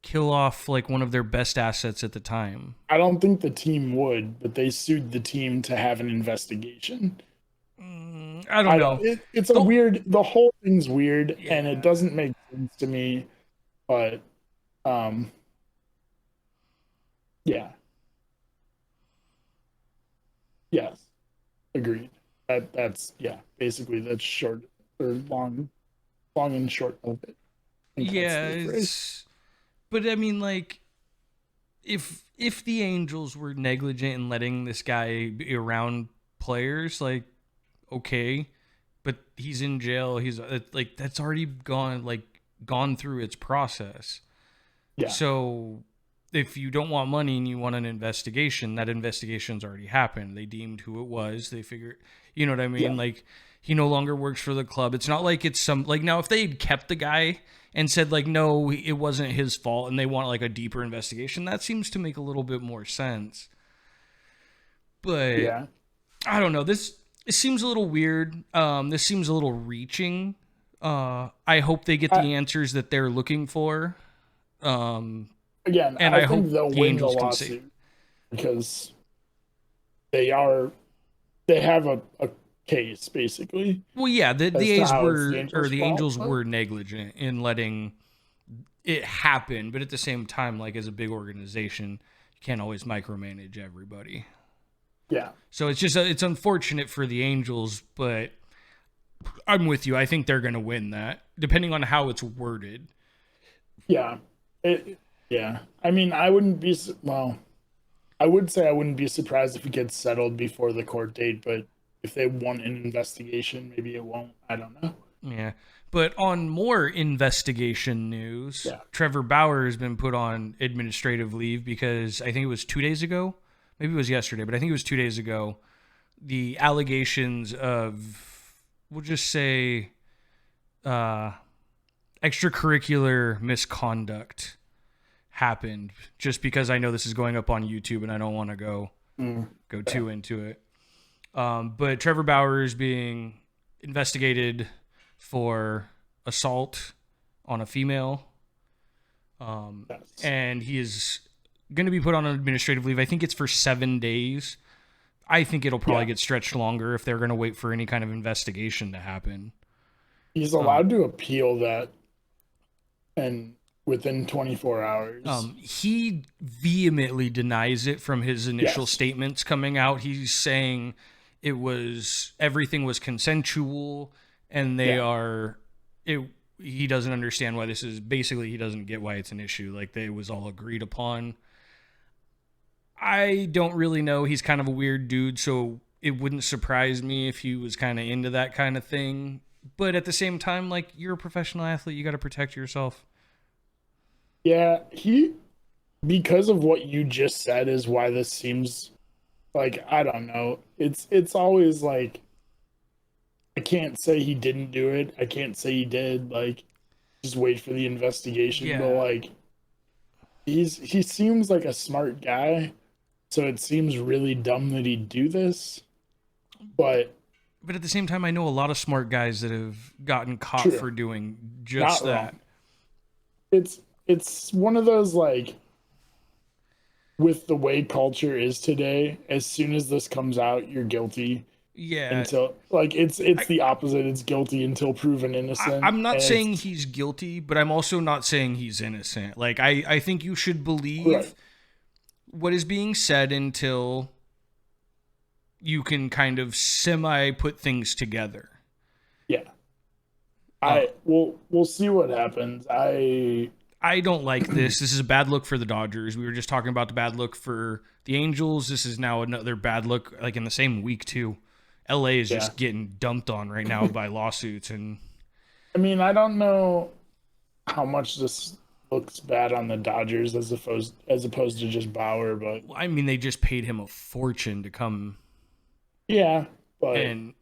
kill off like one of their best assets at the time? I don't think the team would, but they sued the team to have an investigation. I don't know. It's a weird. The whole thing's weird, and it doesn't make sense to me. But, yeah. Yes, agreed. That's basically that's short or long and short of it. Yeah, but I mean, like, if the Angels were negligent in letting this guy be around players, like, okay, but he's in jail. He's like, that's already gone through its process. Yeah. So if you don't want money and you want an investigation, that investigation's already happened. They deemed who it was. They figured, you know what I mean? Yeah. Like, he no longer works for the club. It's not like it's now if they had kept the guy and said like, no, it wasn't his fault, and they want like a deeper investigation, that seems to make a little bit more sense. But yeah, I don't know. It seems a little weird. This seems a little reaching I hope they get the answers that they're looking for. Again, and I hope think they'll the win the Angels can lawsuit because they have a case basically. Well, yeah, the Angels fault, were negligent in letting it happen, but at the same time, like as a big organization, you can't always micromanage everybody. Yeah. So it's unfortunate for the Angels, but I'm with you. I think they're going to win that, depending on how it's worded. Yeah. Yeah. I mean, I wouldn't be I would say I wouldn't be surprised if it gets settled before the court date, but if they want an investigation, maybe it won't. I don't know. Yeah. But on more investigation news, Trevor Bauer has been put on administrative leave because I think it was 2 days ago. Maybe it was yesterday, but I think it was 2 days ago. The allegations of, we'll just say, extracurricular misconduct happened, just because I know this is going up on YouTube and I don't want to go too into it. But Trevor Bauer is being investigated for assault on a female. And he is going to be put on administrative leave. I think it's for 7 days. I think it'll probably get stretched longer if they're going to wait for any kind of investigation to happen. He's allowed to appeal that, and within 24 hours. He vehemently denies it from his initial statements coming out. He's saying everything was consensual, and he doesn't understand why this is, basically he doesn't get why it's an issue. Like, it was all agreed upon. I don't really know. He's kind of a weird dude, so it wouldn't surprise me if he was kind of into that kind of thing. But at the same time, like, you're a professional athlete, you got to protect yourself. Yeah, because of what you just said is why this seems like, I don't know. It's always like, I can't say he didn't do it. I can't say he did. Like, just wait for the investigation. Yeah. But like, he seems like a smart guy, so it seems really dumb that he'd do this. But at the same time, I know a lot of smart guys that have gotten caught for doing just that. Wrong. It's one of those, like, with the way culture is today, as soon as this comes out, you're guilty. Yeah. Until, like, it's the opposite. It's guilty until proven innocent. I'm not saying he's guilty, but I'm also not saying he's innocent. Like, I think you should believe what is being said until you can kind of semi put things together. Yeah. We'll see what happens. I don't like this. This is a bad look for the Dodgers. We were just talking about the bad look for the Angels. This is now another bad look, like, in the same week too. LA is just getting dumped on right now by lawsuits. And I mean, I don't know how much this looks bad on the Dodgers as opposed to just Bauer, but I mean, they just paid him a fortune to come. Yeah, but and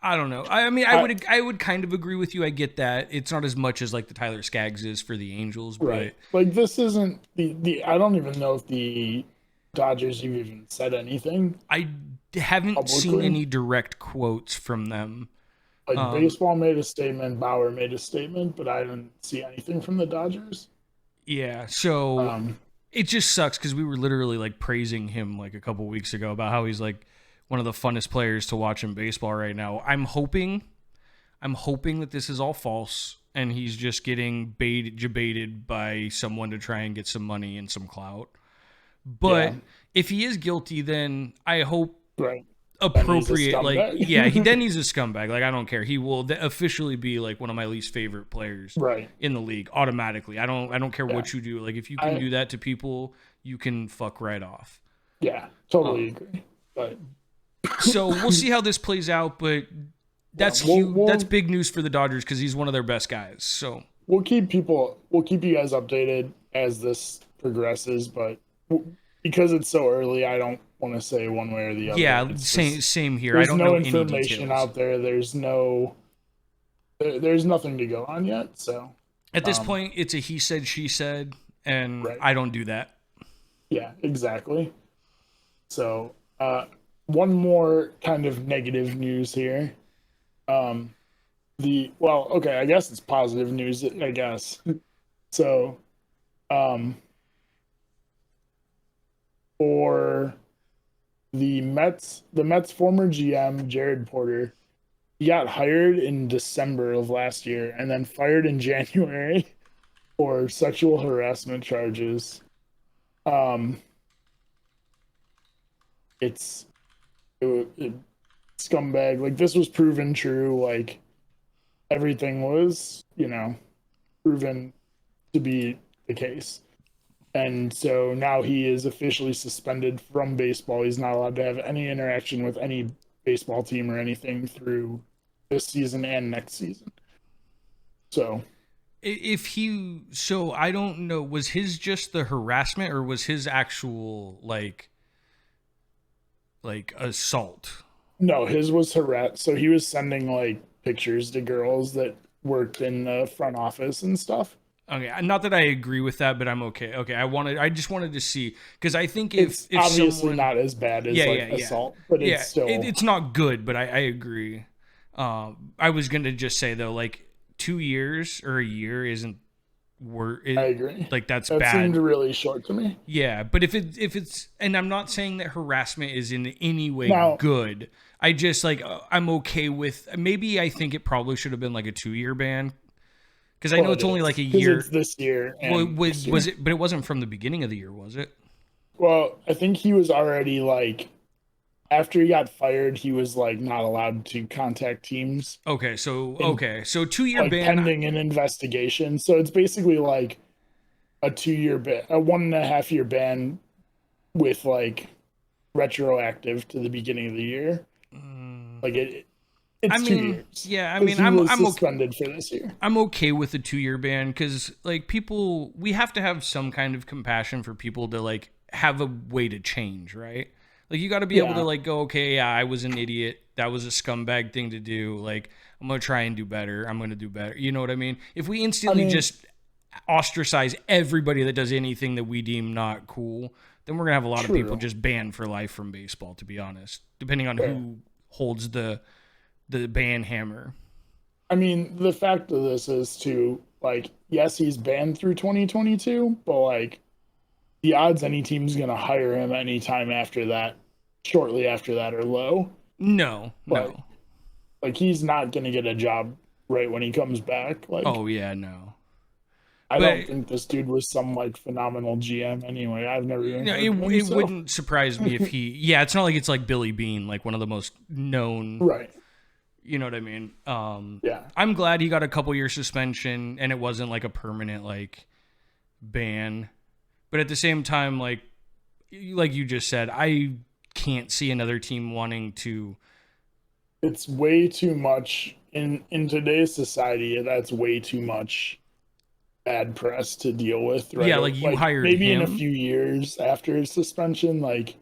I don't know. I mean, I would kind of agree with you. I get that it's not as much as like the Tyler Skaggs is for the Angels, right? But like, this isn't the. I don't even know if the Dodgers have even said anything. I haven't publicly seen any direct quotes from them. Like, baseball made a statement, Bauer made a statement, but I didn't see anything from the Dodgers. Yeah, so it just sucks because we were literally like praising him like a couple weeks ago about how he's like one of the funnest players to watch in baseball right now. I'm hoping that this is all false and he's just getting baited by someone to try and get some money and some clout. But if he is guilty, then I hope appropriate, like, then he's a scumbag. Like, I don't care. He will officially be like one of my least favorite players in the league automatically. I don't care what you do. Like, if you can do that to people, you can fuck right off. Yeah, totally agree. But so we'll see how this plays out, but that's huge. That's big news for the Dodgers because he's one of their best guys. So we'll keep you guys updated as this progresses, but because it's so early, I don't want to say one way or the other. Yeah, same here. I don't know any details. There's no information out there. There's nothing to go on yet. So at this point, it's a he said, she said, and I don't do that. Yeah, exactly. So one more kind of negative news here. Okay, I guess it's positive news, I guess. So, um, for the Mets former GM Jared Porter, he got hired in December of last year and then fired in January for sexual harassment charges. Um, it's it, scumbag. Like, this was proven true. Like, everything was, proven to be the case. And so now he is officially suspended from baseball. He's not allowed to have any interaction with any baseball team or anything through this season and next season. So so I don't know, was his just the harassment or was his actual like assault? no, his was harass. So he was sending like pictures to girls that worked in the front office and stuff. Okay, not that I agree with that, but I'm okay. Okay, I just wanted to see because I think It's if obviously someone, not as bad as assault, but yeah, it's still it's not good, but I agree. I was gonna just say though, like 2 years or a year isn't I agree. like that's That bad. seemed really short to me. Yeah, but if it's and I'm not saying that harassment is in any way Now, good. I just like I'm okay with maybe I think it probably should have been like a 2-year ban because I know it's only like a year. It's this year Well, and was it? But it wasn't from the beginning of the year, was it? Well, I think he was already like after he got fired, he was like not allowed to contact teams. Okay, In, so 2-year like ban. pending an investigation. So it's basically like a 2-year ban, a 1.5 year ban with like retroactive to the beginning of the year. Like it's 2 years. Yeah, I Because mean, he was I'm suspended for this year. I'm okay with the 2-year ban because like people, we have to have some kind of compassion for people to like have a way to change, right? Like you got to be able to like go, okay, yeah, I was an idiot. That was a scumbag thing to do. Like I'm gonna try and do better. I'm gonna do better. You know what I mean? If we instantly just ostracize everybody that does anything that we deem not cool, then we're gonna have a lot of people just banned for life from baseball. To be honest, depending on who holds the ban hammer. I mean, the fact of this is too, like, yes, he's banned through 2022, but like the odds any team's gonna hire him anytime after that, shortly after that, are low. No. Like he's not gonna get a job right when he comes back. Like, oh yeah, no. I don't think this dude was some like phenomenal GM anyway. I've never even heard of him, it wouldn't surprise me if he. Yeah, it's not like it's like Billy Bean, like one of the most known. Right. You know what I mean? Yeah. I'm glad he got a couple year suspension and it wasn't like a permanent like ban. But at the same time, like you just said, I can't see another team wanting to. It's way too much in today's society. That's way too much bad press to deal with. Right? Yeah, like you hired maybe him. In a few years after his suspension, like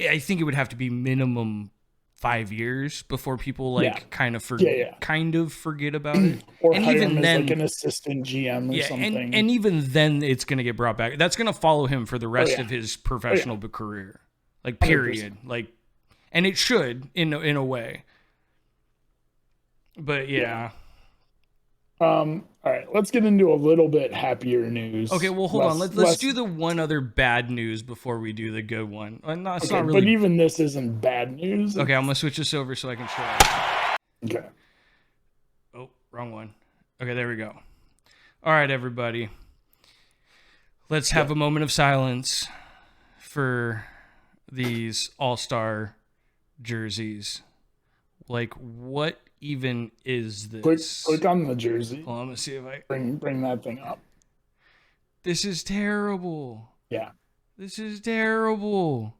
I think it would have to be minimum 5 years before people like kind of forget about it. Or and hire even him then, as like an assistant GM or something. And even then, it's going to get brought back. That's going to follow him for the rest of his professional career, like period. 100%. Like, and it should in a way. But yeah. All right, let's get into a little bit happier news. Okay, well, hold on. Let's do the one other bad news before we do the good one. No, it's not really. But even this isn't bad news. Okay, I'm gonna switch this over so I can show. Okay. Oh, wrong one. Okay, there we go. All right, everybody. Let's have a moment of silence for these all-star jerseys. Like, what even is this? Click on the jersey. Hold on, let's see if I bring that thing up. This is terrible. Yeah. This is terrible.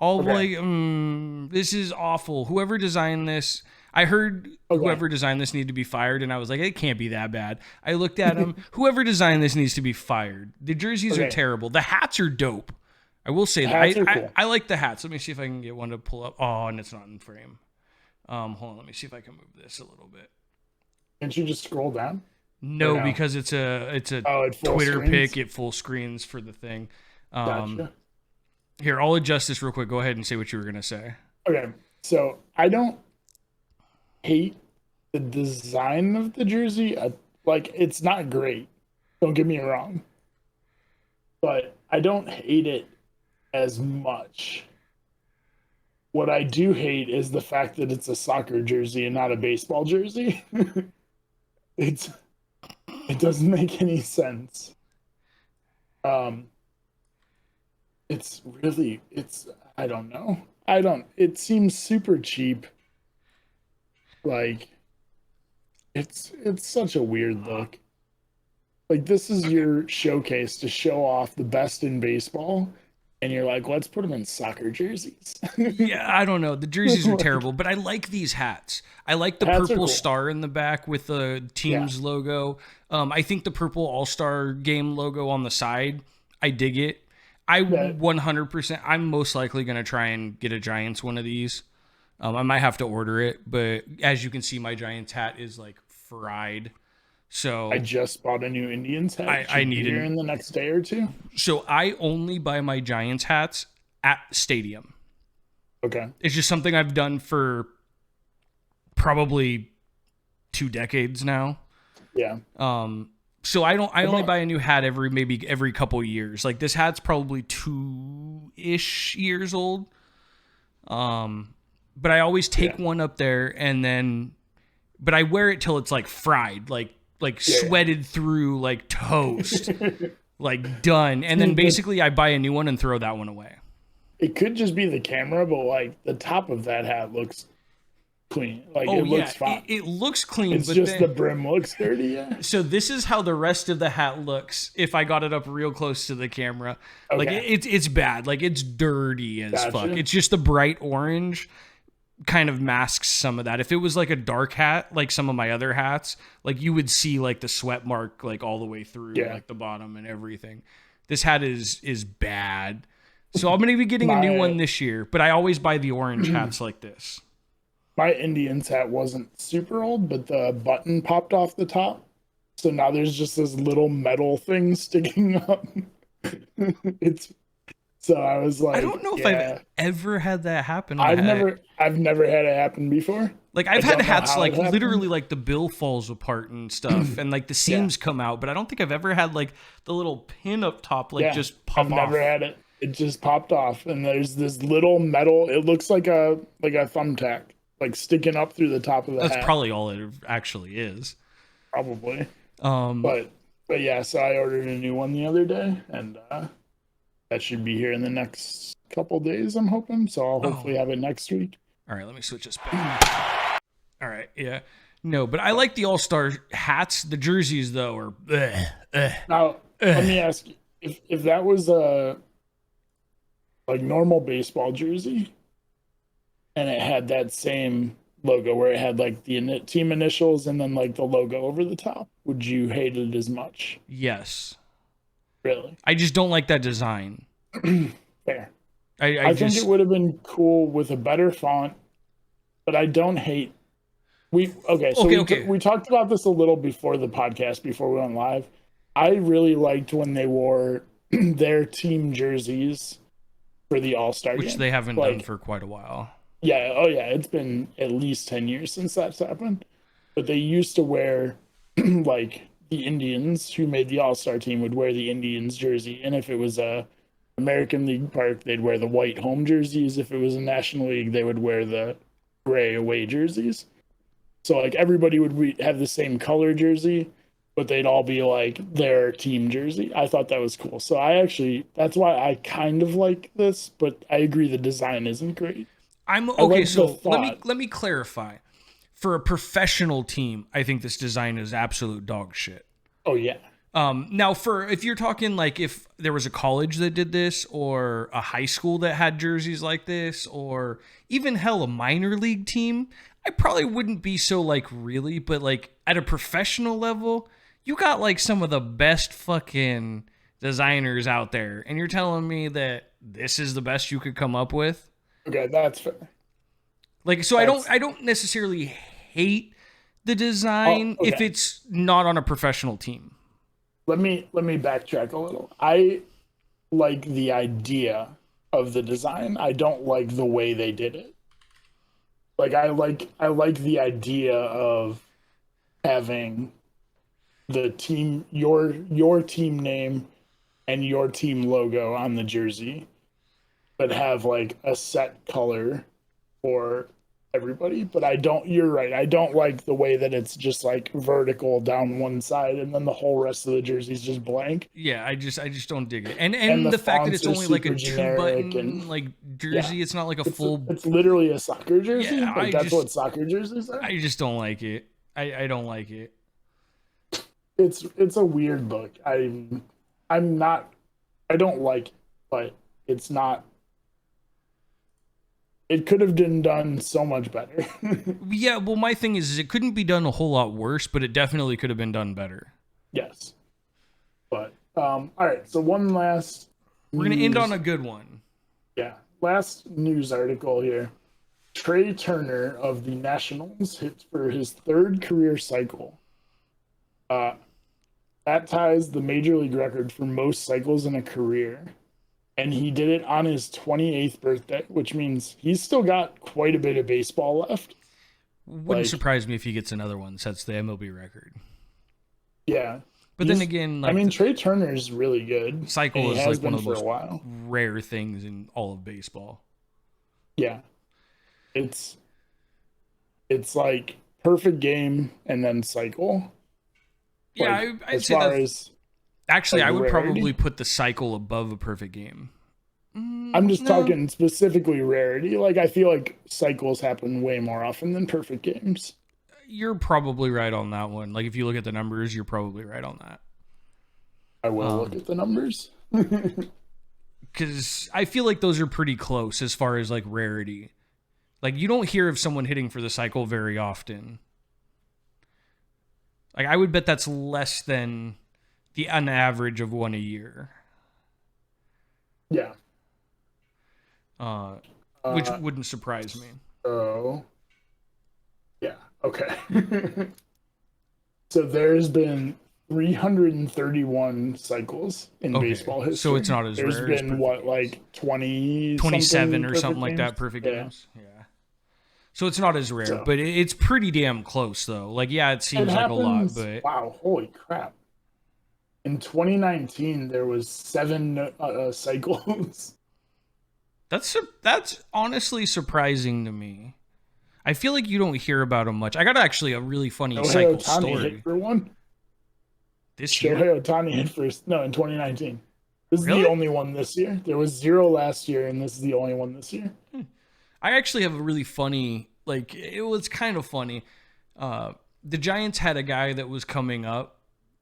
This is awful. Whoever designed this, I heard whoever designed this needed to be fired, and I was like, it can't be that bad. I looked at him. Whoever designed this needs to be fired. The jerseys are terrible. The hats are dope. I will say that. Cool. I like the hats. Let me see if I can get one to pull up. Oh, and it's not in frame. Hold on, let me see if I can move this a little bit. Can't you just scroll down? No, because it's a Twitter pic. It full screens for the thing. Gotcha. Here, I'll adjust this real quick. Go ahead and say what you were gonna say. Okay, so I don't hate the design of the jersey, like it's not great. Don't get me wrong, but I don't hate it as much. What I do hate is the fact that it's a soccer jersey and not a baseball jersey. It doesn't make any sense. It's really I don't know. It seems super cheap. Like it's such a weird look. Like this is your showcase to show off the best in baseball, and you're like, let's put them in soccer jerseys. Yeah, I don't know. The jerseys are terrible, but I like these hats. I like the purple cool. star in the back with the team's logo. I think the purple All-Star Game logo on the side, I dig it. 100%, I'm most likely going to try and get a Giants one of these. I might have to order it, but as you can see, my Giants hat is like fried. So I just bought a new Indians hat. I need it in the next day or two. So I only buy my Giants hats at stadium. Okay. It's just something I've done for probably 2 decades now. Yeah. So I only buy a new hat every couple years. Like this hat's probably 2-ish years old. But I always take one up there but I wear it till it's like fried, like sweated through like toast, like done. And then basically I buy a new one and throw that one away. It could just be the camera, but like the top of that hat looks clean. Like looks fine. It looks clean. It's just the brim looks dirty. Yeah. So this is how the rest of the hat looks if I got it up real close to the camera. Okay. Like it's bad. Like it's dirty as fuck. It's just the bright orange kind of masks some of that. If it was like a dark hat, like some of my other hats, like you would see like the sweat mark like all the way through like the bottom and everything. This hat is bad. So I'm going to be getting a new one this year, but I always buy the orange hats like this. My Indians hat wasn't super old, but the button popped off the top. So now there's just this little metal thing sticking up. So I was like, I don't know if I've ever had that happen. I've never had it happen before. Like I've had hats like literally like the bill falls apart and stuff and like the seams come out, but I don't think I've ever had like the little pin up top just pop off. I've never had it. It just popped off and there's this little metal, it looks like a thumbtack, like sticking up through the top of the hat. That's probably all it actually is. Probably. But yeah, so I ordered a new one the other day and that should be here in the next couple days, I'm hoping. So I'll hopefully have it next week. All right, let me switch this back. All right, yeah. No, but I like the All-Star hats. The jerseys, though, are... Now, let me ask you. If that was a like normal baseball jersey and it had that same logo where it had like the team initials and then like the logo over the top, would you hate it as much? Yes. Really? I just don't like that design. Fair. I think it would have been cool with a better font, but I don't hate. We talked about this a little before the podcast, before we went live. I really liked when they wore their team jerseys for the All-Star game, which they haven't done for quite a while. Yeah. Oh yeah. It's been at least 10 years since that's happened, but they used to wear like the Indians who made the All-Star team would wear the Indians jersey. And if it was a American League Park, they'd wear the white home jerseys. If it was a National League, they would wear the gray away jerseys. So like everybody would have the same color jersey, but they'd all be like their team jersey. I thought that was cool. So that's why I kind of like this, but I agree the design isn't great. Let me clarify. For a professional team, I think this design is absolute dog shit. Oh yeah. Now if you're talking like if there was a college that did this or a high school that had jerseys like this or even hell a minor league team, I probably wouldn't be so like really, but like at a professional level, you got like some of the best fucking designers out there and you're telling me that this is the best you could come up with? Okay, that's fair. Like so I don't necessarily hate the design if it's not on a professional team. Let me backtrack a little. I like the idea of the design. I don't like the way they did it. Like I like the idea of having the team your team name and your team logo on the jersey, but have like a set color for everybody. But you're right. I don't like the way that it's just like vertical down one side and then the whole rest of the jersey's just blank. Yeah, I just don't dig it. And the fact that it's only like a 2-button like jersey, yeah, it's not like a full. It's literally a soccer jersey. Yeah, like that's what soccer jerseys are. I just don't like it. I don't like it. It's a weird look. I don't like it, but it's not. It could have been done so much better. Yeah, well, my thing is it couldn't be done a whole lot worse, but it definitely could have been done better. Yes. But, all right, so one last... We're going to end on a good one. Yeah, last news article here. Trey Turner of the Nationals hit for his third career cycle. That ties the Major League record for most cycles in a career. And he did it on his 28th birthday, which means he's still got quite a bit of baseball left. Wouldn't surprise me if he gets another one, sets the MLB record. Yeah. But then again, like Trey Turner's really good. Cycle is like one of the most rare things in all of baseball. Yeah. It's like perfect game and then cycle. Yeah, like, I'd say that. Actually, I would probably put the cycle above a perfect game. I'm just talking specifically rarity. Like, I feel like cycles happen way more often than perfect games. You're probably right on that one. Like, if you look at the numbers, you're probably right on that. I will look at the numbers. Because I feel like those are pretty close as far as, like, rarity. Like, you don't hear of someone hitting for the cycle very often. Like, I would bet that's less than an average of one a year. Yeah. Which wouldn't surprise me. Oh. Yeah. Okay. So there's been 331 cycles in baseball history. So it's not as rare. There's been what, like 27 or something like that perfect games? Yeah. So it's not as rare, but it's pretty damn close though. Like, yeah, it seems like a lot, but wow, holy crap. In 2019, there was 7 cycles. That's honestly surprising to me. I feel like you don't hear about them much. I got actually a really funny cycle story. Hit for one. This year? Shohei Ohtani hit first. No, in 2019. This is the only one this year. There was 0 last year, and this is the only one this year. I actually have a really funny, like, it was kind of funny. The Giants had a guy that was coming up,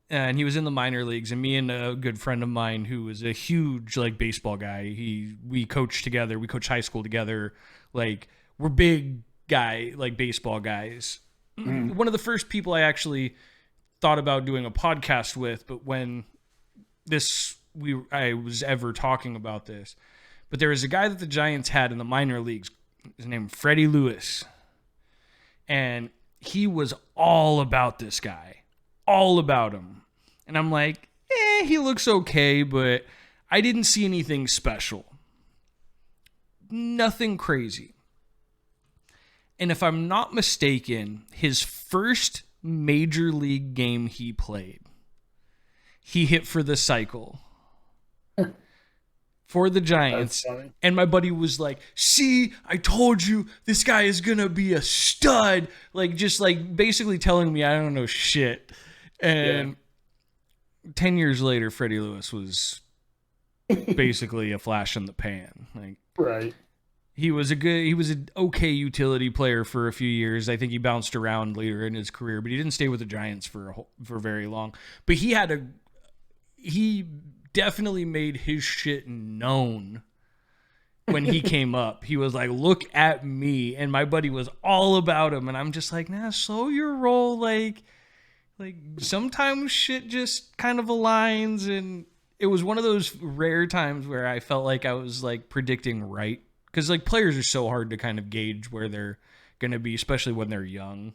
and he was in the minor leagues, and me and a good friend of mine who was a huge, like, baseball guy, we coached together, we coached high school together, like, we're big guy, like, baseball guys. One of the first people I actually thought about doing a podcast with, but when I was ever talking about this, but there was a guy that the Giants had in the minor leagues, his name was Freddie Lewis, and he was all about this guy. All about him. And I'm like, he looks okay, but I didn't see anything special. Nothing crazy. And if I'm not mistaken, his first major league game he played, he hit for the cycle for the Giants. And my buddy was like, see, I told you this guy is going to be a stud. Like, just like basically telling me I don't know shit. And 10 years later, Freddie Lewis was basically a flash in the pan. Like, right. He was an okay utility player for a few years. I think he bounced around later in his career, but he didn't stay with the Giants for very long. But he definitely made his shit known when he came up. He was like, look at me. And my buddy was all about him. And I'm just like, nah, slow your roll. Like sometimes shit just kind of aligns. And it was one of those rare times where I felt like I was like predicting right. Because like players are so hard to kind of gauge where they're going to be, especially when they're young.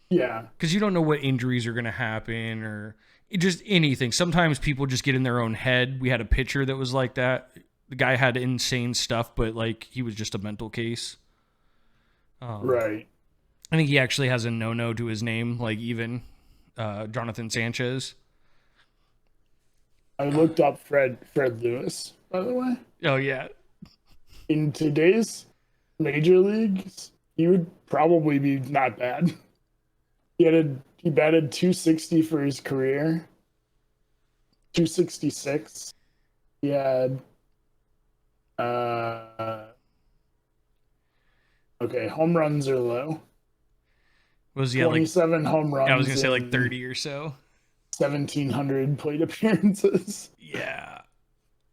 Yeah. Because you don't know what injuries are going to happen or just anything. Sometimes people just get in their own head. We had a pitcher that was like that. The guy had insane stuff, but like he was just a mental case. Right. I think he actually has a no to his name, like even Jonathan Sanchez. I looked up Fred Lewis, by the way. Oh yeah. In today's major leagues, he would probably be not bad. He batted 260 for his career. 266. He had home runs are low. Was he 27 home runs? I was gonna say like 30 or so. 1,700 plate appearances. Yeah,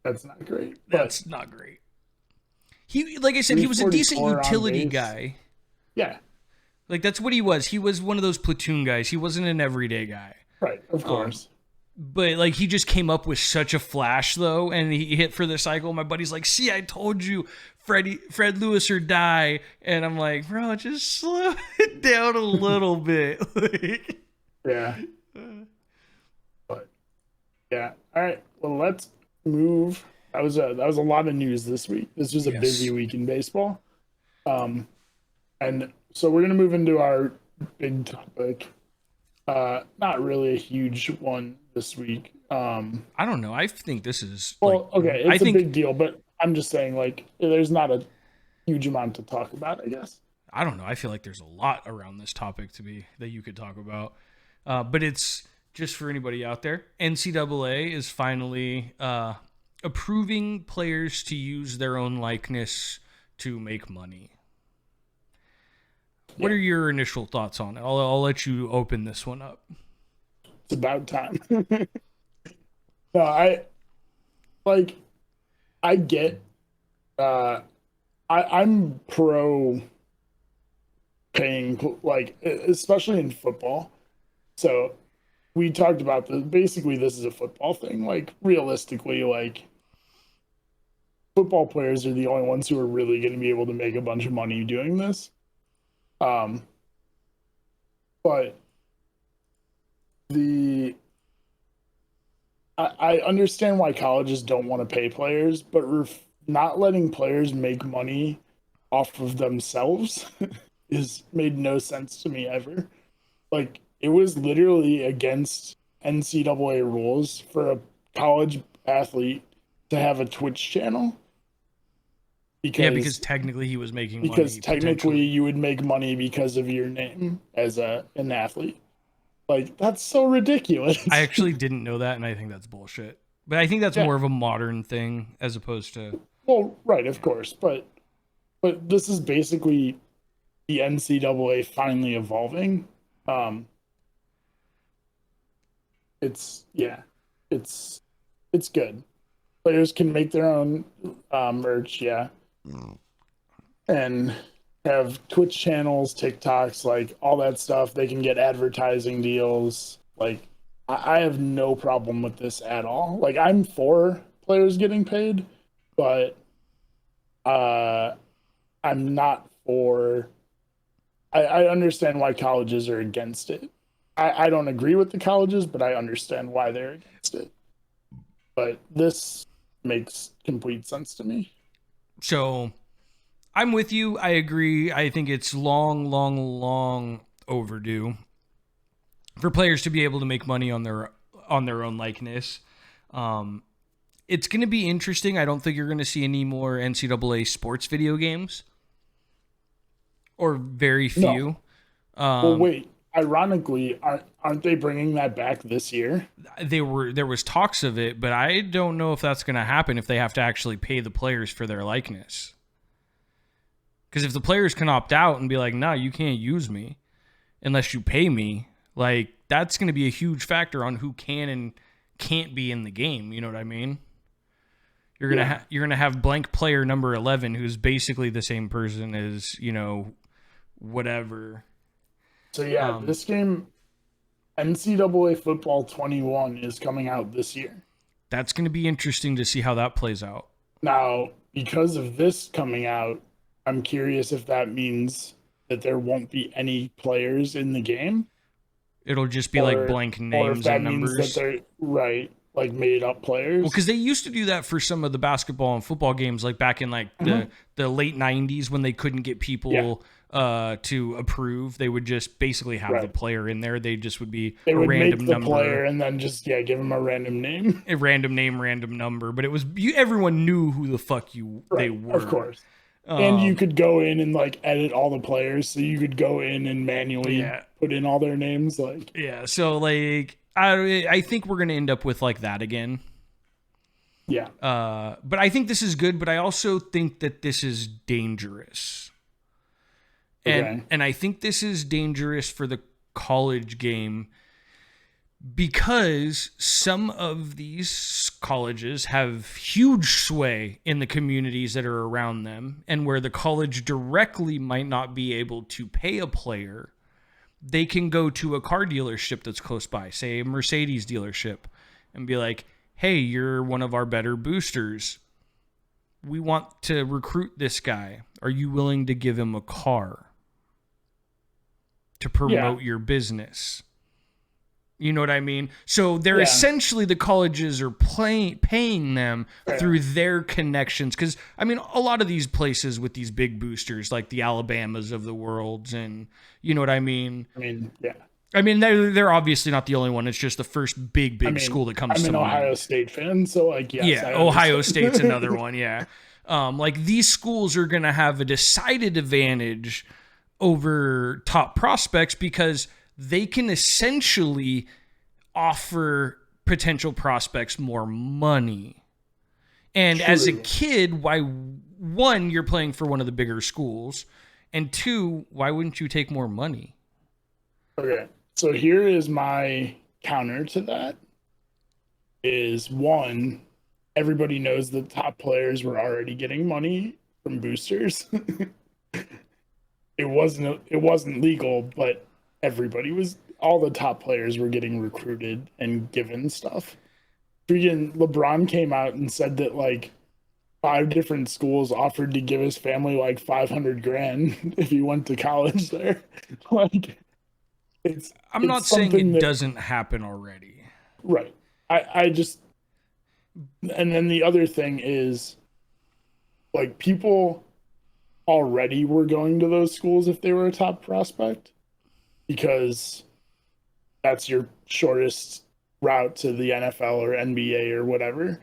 that's not great. That's not great. He, like I said, he was a decent utility guy. Yeah, like that's what he was. He was one of those platoon guys. He wasn't an everyday guy. Right, of course. But like he just came up with such a flash though, and he hit for the cycle. My buddy's like, "See, I told you, Fred Lewis or die." And I'm like, "Bro, just slow it down a little bit." Yeah. But yeah. All right. Well, let's move. That was a lot of news this week. This was a busy week in baseball. And so we're gonna move into our big topic. Not really a huge one this week. I don't know. I think this is okay. It's a big deal, but I'm just saying, like, there's not a huge amount to talk about, I guess. I don't know. I feel like there's a lot around this topic that you could talk about. But it's just for anybody out there. NCAA is finally approving players to use their own likeness to make money. What are your initial thoughts on it? I'll let you open this one up. It's about time. No, I get, I'm pro paying, like, especially in football. So we talked about this. Basically, this is a football thing. Like, realistically, like, football players are the only ones who are really going to be able to make a bunch of money doing this. But I understand why colleges don't want to pay players, but not letting players make money off of themselves is made no sense to me ever. Like, it was literally against NCAA rules for a college athlete to have a Twitch channel. Because technically he was making money. Because technically you would make money because of your name as an athlete. Like, that's so ridiculous. I actually didn't know that, and I think that's bullshit. But I think that's more of a modern thing as opposed to... Well, right, of course. But this is basically the NCAA finally evolving. It's good. Players can make their own merch, and have Twitch channels, TikToks, like all that stuff. They can get advertising deals. Like, I have no problem with this at all. Like, I'm for players getting paid, but I'm not for... I understand why colleges are against it. I don't agree with the colleges, but I understand why they're against it. But this makes complete sense to me. So I'm with you. I agree. I think it's long overdue for players to be able to make money on their own likeness. It's going to be interesting. I don't think you're going to see any more NCAA sports video games, or very few. No. Well, wait. Ironically, aren't they bringing that back this year? There was talks of it, but I don't know if that's going to happen if they have to actually pay the players for their likeness. Because if the players can opt out and be like, "No, you can't use me unless you pay me," like, that's going to be a huge factor on who can and can't be in the game. You know what I mean? You're gonna have blank player number 11, who's basically the same person as, whatever. So this game, NCAA Football 21, is coming out this year. That's going to be interesting to see how that plays out. Now, because of this coming out, I'm curious if that means that there won't be any players in the game. It'll just be like blank names and numbers. Means that right. like made up players. Well, because they used to do that for some of the basketball and football games, like back in like the late 90s when they couldn't get people to approve. They would just basically have the player in there. They just would be a random make the number. Player and then just give them a random name. A random name, random number. But it was everyone knew who the fuck they were. Of course. And you could go in and like edit all the players, so you could go in and manually put in all their names. Like so like I think we're gonna end up with like that again. Yeah. But I think this is good, but I also think that this is dangerous. And I think this is dangerous for the college game because some of these colleges have huge sway in the communities that are around them, and where the college directly might not be able to pay a player, they can go to a car dealership that's close by, say a Mercedes dealership, and be like, hey, you're one of our better boosters. We want to recruit this guy. Are you willing to give him a car to promote your business? You know what I mean? So they're essentially, the colleges are paying them through their connections. Because, I mean, a lot of these places with these big boosters, like the Alabamas of the world, and you know what I mean? I mean, they're obviously not the only one. It's just the first big school that comes to mind. I'm an Ohio State fan, so like, yes. Yeah, Ohio State's another one, like, these schools are going to have a decided advantage over top prospects because they can essentially offer potential prospects more money. And as a kid, one, you're playing for one of the bigger schools, and two, why wouldn't you take more money? Okay, so here is my counter to that. Is one, everybody knows the top players were already getting money from boosters. It wasn't legal, but all the top players were getting recruited and given stuff. Freaking LeBron came out and said that like 5 different schools offered to give his family like $500,000 if he went to college there. Like, I'm not saying it doesn't happen already. Right. I just, and then the other thing is, like, people already were going to those schools if they were a top prospect, because that's your shortest route to the NFL or NBA or whatever.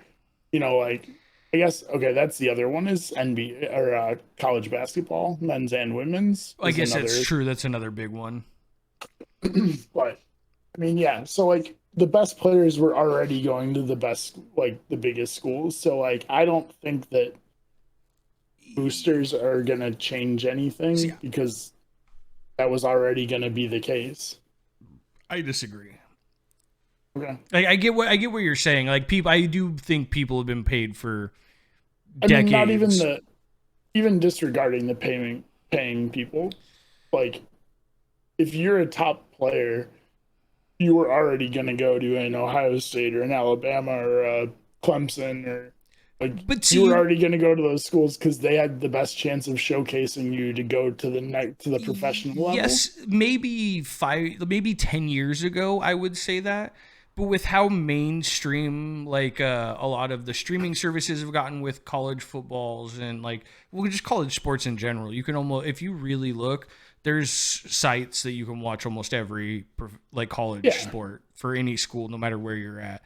You know, like, I guess, okay, that's the other one is NBA or college basketball, men's and women's. I guess that's true. That's another big one. But, I mean, yeah, so, like, the best players were already going to the biggest schools. So, like, I don't think that boosters are going to change anything because that was already going to be the case. I disagree. Okay. Like, I get what you're saying. Like, I do think people have been paid for decades. I mean, not even disregarding the paying people. Like, if you're a top player, you were already going to go to an Ohio State or an Alabama or a Clemson or you were already going to go to those schools because they had the best chance of showcasing you to go to the professional level. Yes, maybe 10 years ago, I would say that. But with how mainstream, like, a lot of the streaming services have gotten with college footballs and, like, well, just college sports in general, you can almost, if you really look, there's sites that you can watch almost every, like, college sport for any school, no matter where you're at.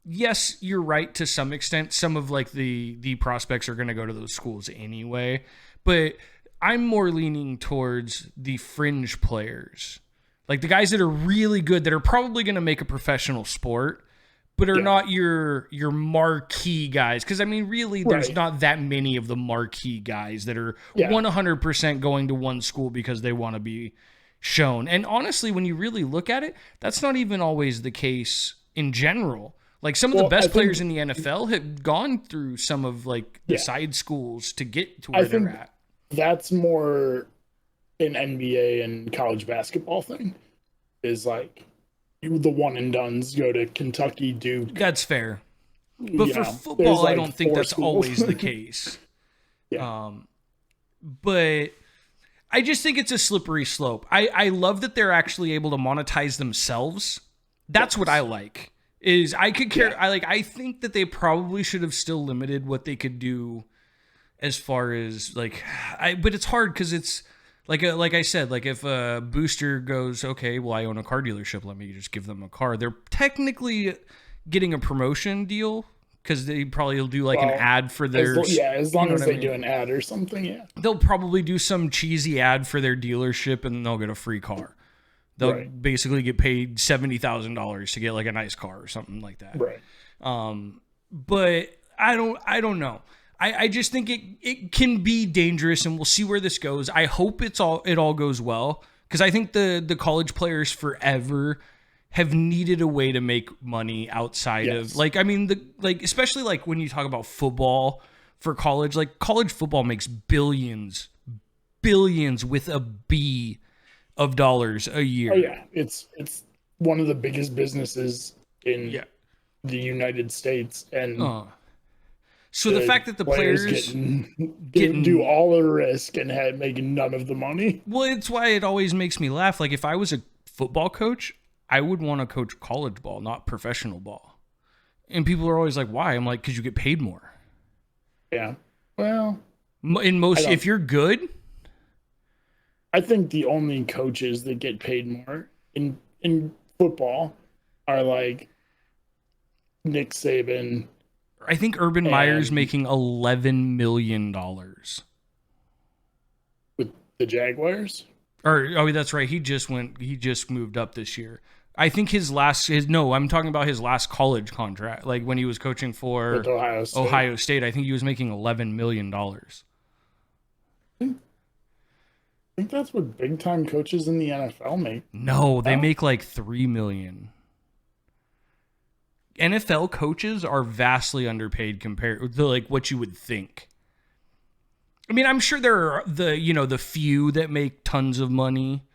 Yes, you're right to some extent. Some of, like, the prospects are going to go to those schools anyway. But I'm more leaning towards the fringe players. Like, the guys that are really good, that are probably going to make a professional sport, but are not your marquee guys. Because, I mean, really, there's not that many of the marquee guys that are 100% going to one school because they want to be shown. And honestly, when you really look at it, that's not even always the case in general. Like, some of the best players in the NFL have gone through some of, like, the side schools to get to where they're at. That's more an NBA and college basketball thing, is like the one and dones go to Kentucky, Duke. That's fair. But for football, like, I don't think that's always the case. But I just think it's a slippery slope. I love that they're actually able to monetize themselves. That's what I like. is I could care. Yeah. I think that they probably should have still limited what they could do as far as but it's hard because it's like I said, like if a booster goes, okay, well, I own a car dealership, let me just give them a car. They're technically getting a promotion deal because they probably will do an ad for their as long as they do an ad or something. Yeah, they'll probably do some cheesy ad for their dealership and then they'll get a free car. They'll basically get paid $70,000 to get a nice car or something like that. Right. But I don't know. I just think it can be dangerous, and we'll see where this goes. I hope it all goes well, because I think the college players forever have needed a way to make money outside of especially when you talk about football for college. College football makes billions with a B of dollars a year. Oh yeah, it's one of the biggest businesses in the United States, and so the fact that the players getting do all the risk and making none of the money. Well, it's why it always makes me laugh. If I was a football coach, I would want to coach college ball, not professional ball. And people are always like, why? I'm like, because you get paid more. Yeah. Well, if you're good, I think the only coaches that get paid more in football are Nick Saban. I think Urban Meyer's making $11 million with the Jaguars. That's right. He just moved up this year. I think I'm talking about his last college contract. When he was coaching for Ohio State, I think he was making $11 million. I think that's what big time coaches in the NFL make. No, they make $3 million. NFL coaches are vastly underpaid compared to what you would think. I mean, I'm sure there are the few that make tons of money,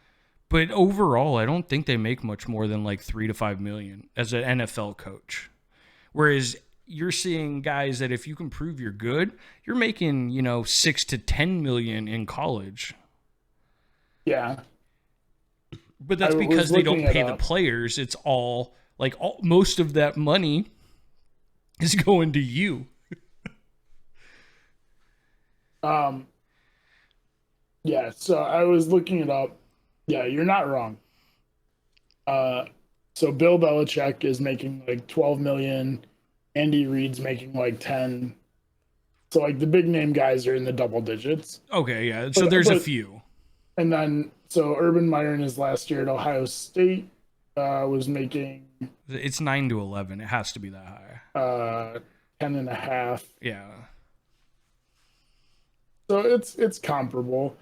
but overall, I don't think they make much more than $3 to $5 million as an NFL coach. Whereas you're seeing guys that if you can prove you're good, you're making $6 to $10 million in college. Yeah, but that's because they don't pay the players. It's all. Most of that money is going to you. Yeah, so I was looking it up. Yeah, you're not wrong. So Bill Belichick is making $12 million. Andy Reid's making 10. So the big name guys are in the double digits. Okay, yeah. So there's a few. And then Urban Meyer in his last year at Ohio State was making. It's 9 to 11. It has to be that high. 10.5. Yeah. So it's comparable,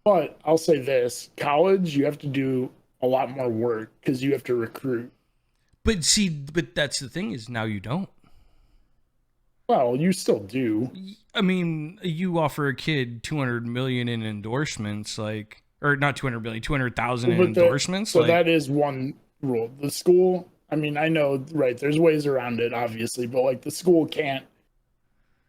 but I'll say this: college, you have to do a lot more work because you have to recruit. But that's the thing is now you don't. Well, you still do. I mean, you offer a kid $200 million in endorsements, or not 200 million, 200,000 in endorsements. So that is one rule. The school, I mean, I know, right? There's ways around it, obviously, but the school can't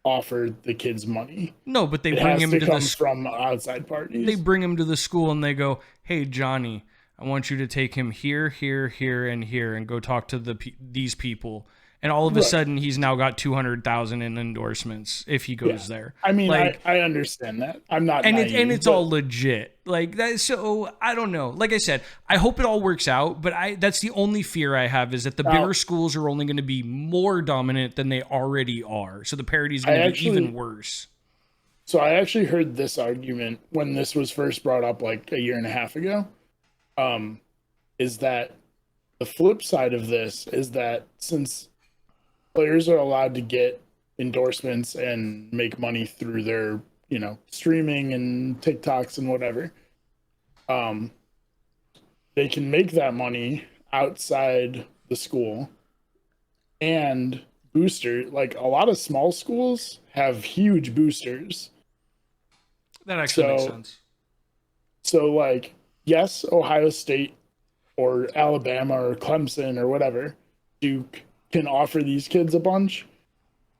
offer the kids money. No, but they bring him to from outside parties. They bring him to the school and they go, "Hey, Johnny, I want you to take him here, here, here, and here, and go talk to these people." And all of a sudden, he's now got 200,000 in endorsements if he goes there. I mean, I understand that. I'm not, it's all legit that. So I don't know. Like I said, I hope it all works out. But that's the only fear I have is that the bigger schools are only going to be more dominant than they already are. So the parity is going to be even worse. So I actually heard this argument when this was first brought up a year and a half ago. Is that the flip side of this is that since players are allowed to get endorsements and make money through their, streaming and TikToks and whatever, they can make that money outside the school. And booster, a lot of small schools have huge boosters. That actually makes sense. So, yes, Ohio State or Alabama or Clemson or whatever, Duke, can offer these kids a bunch,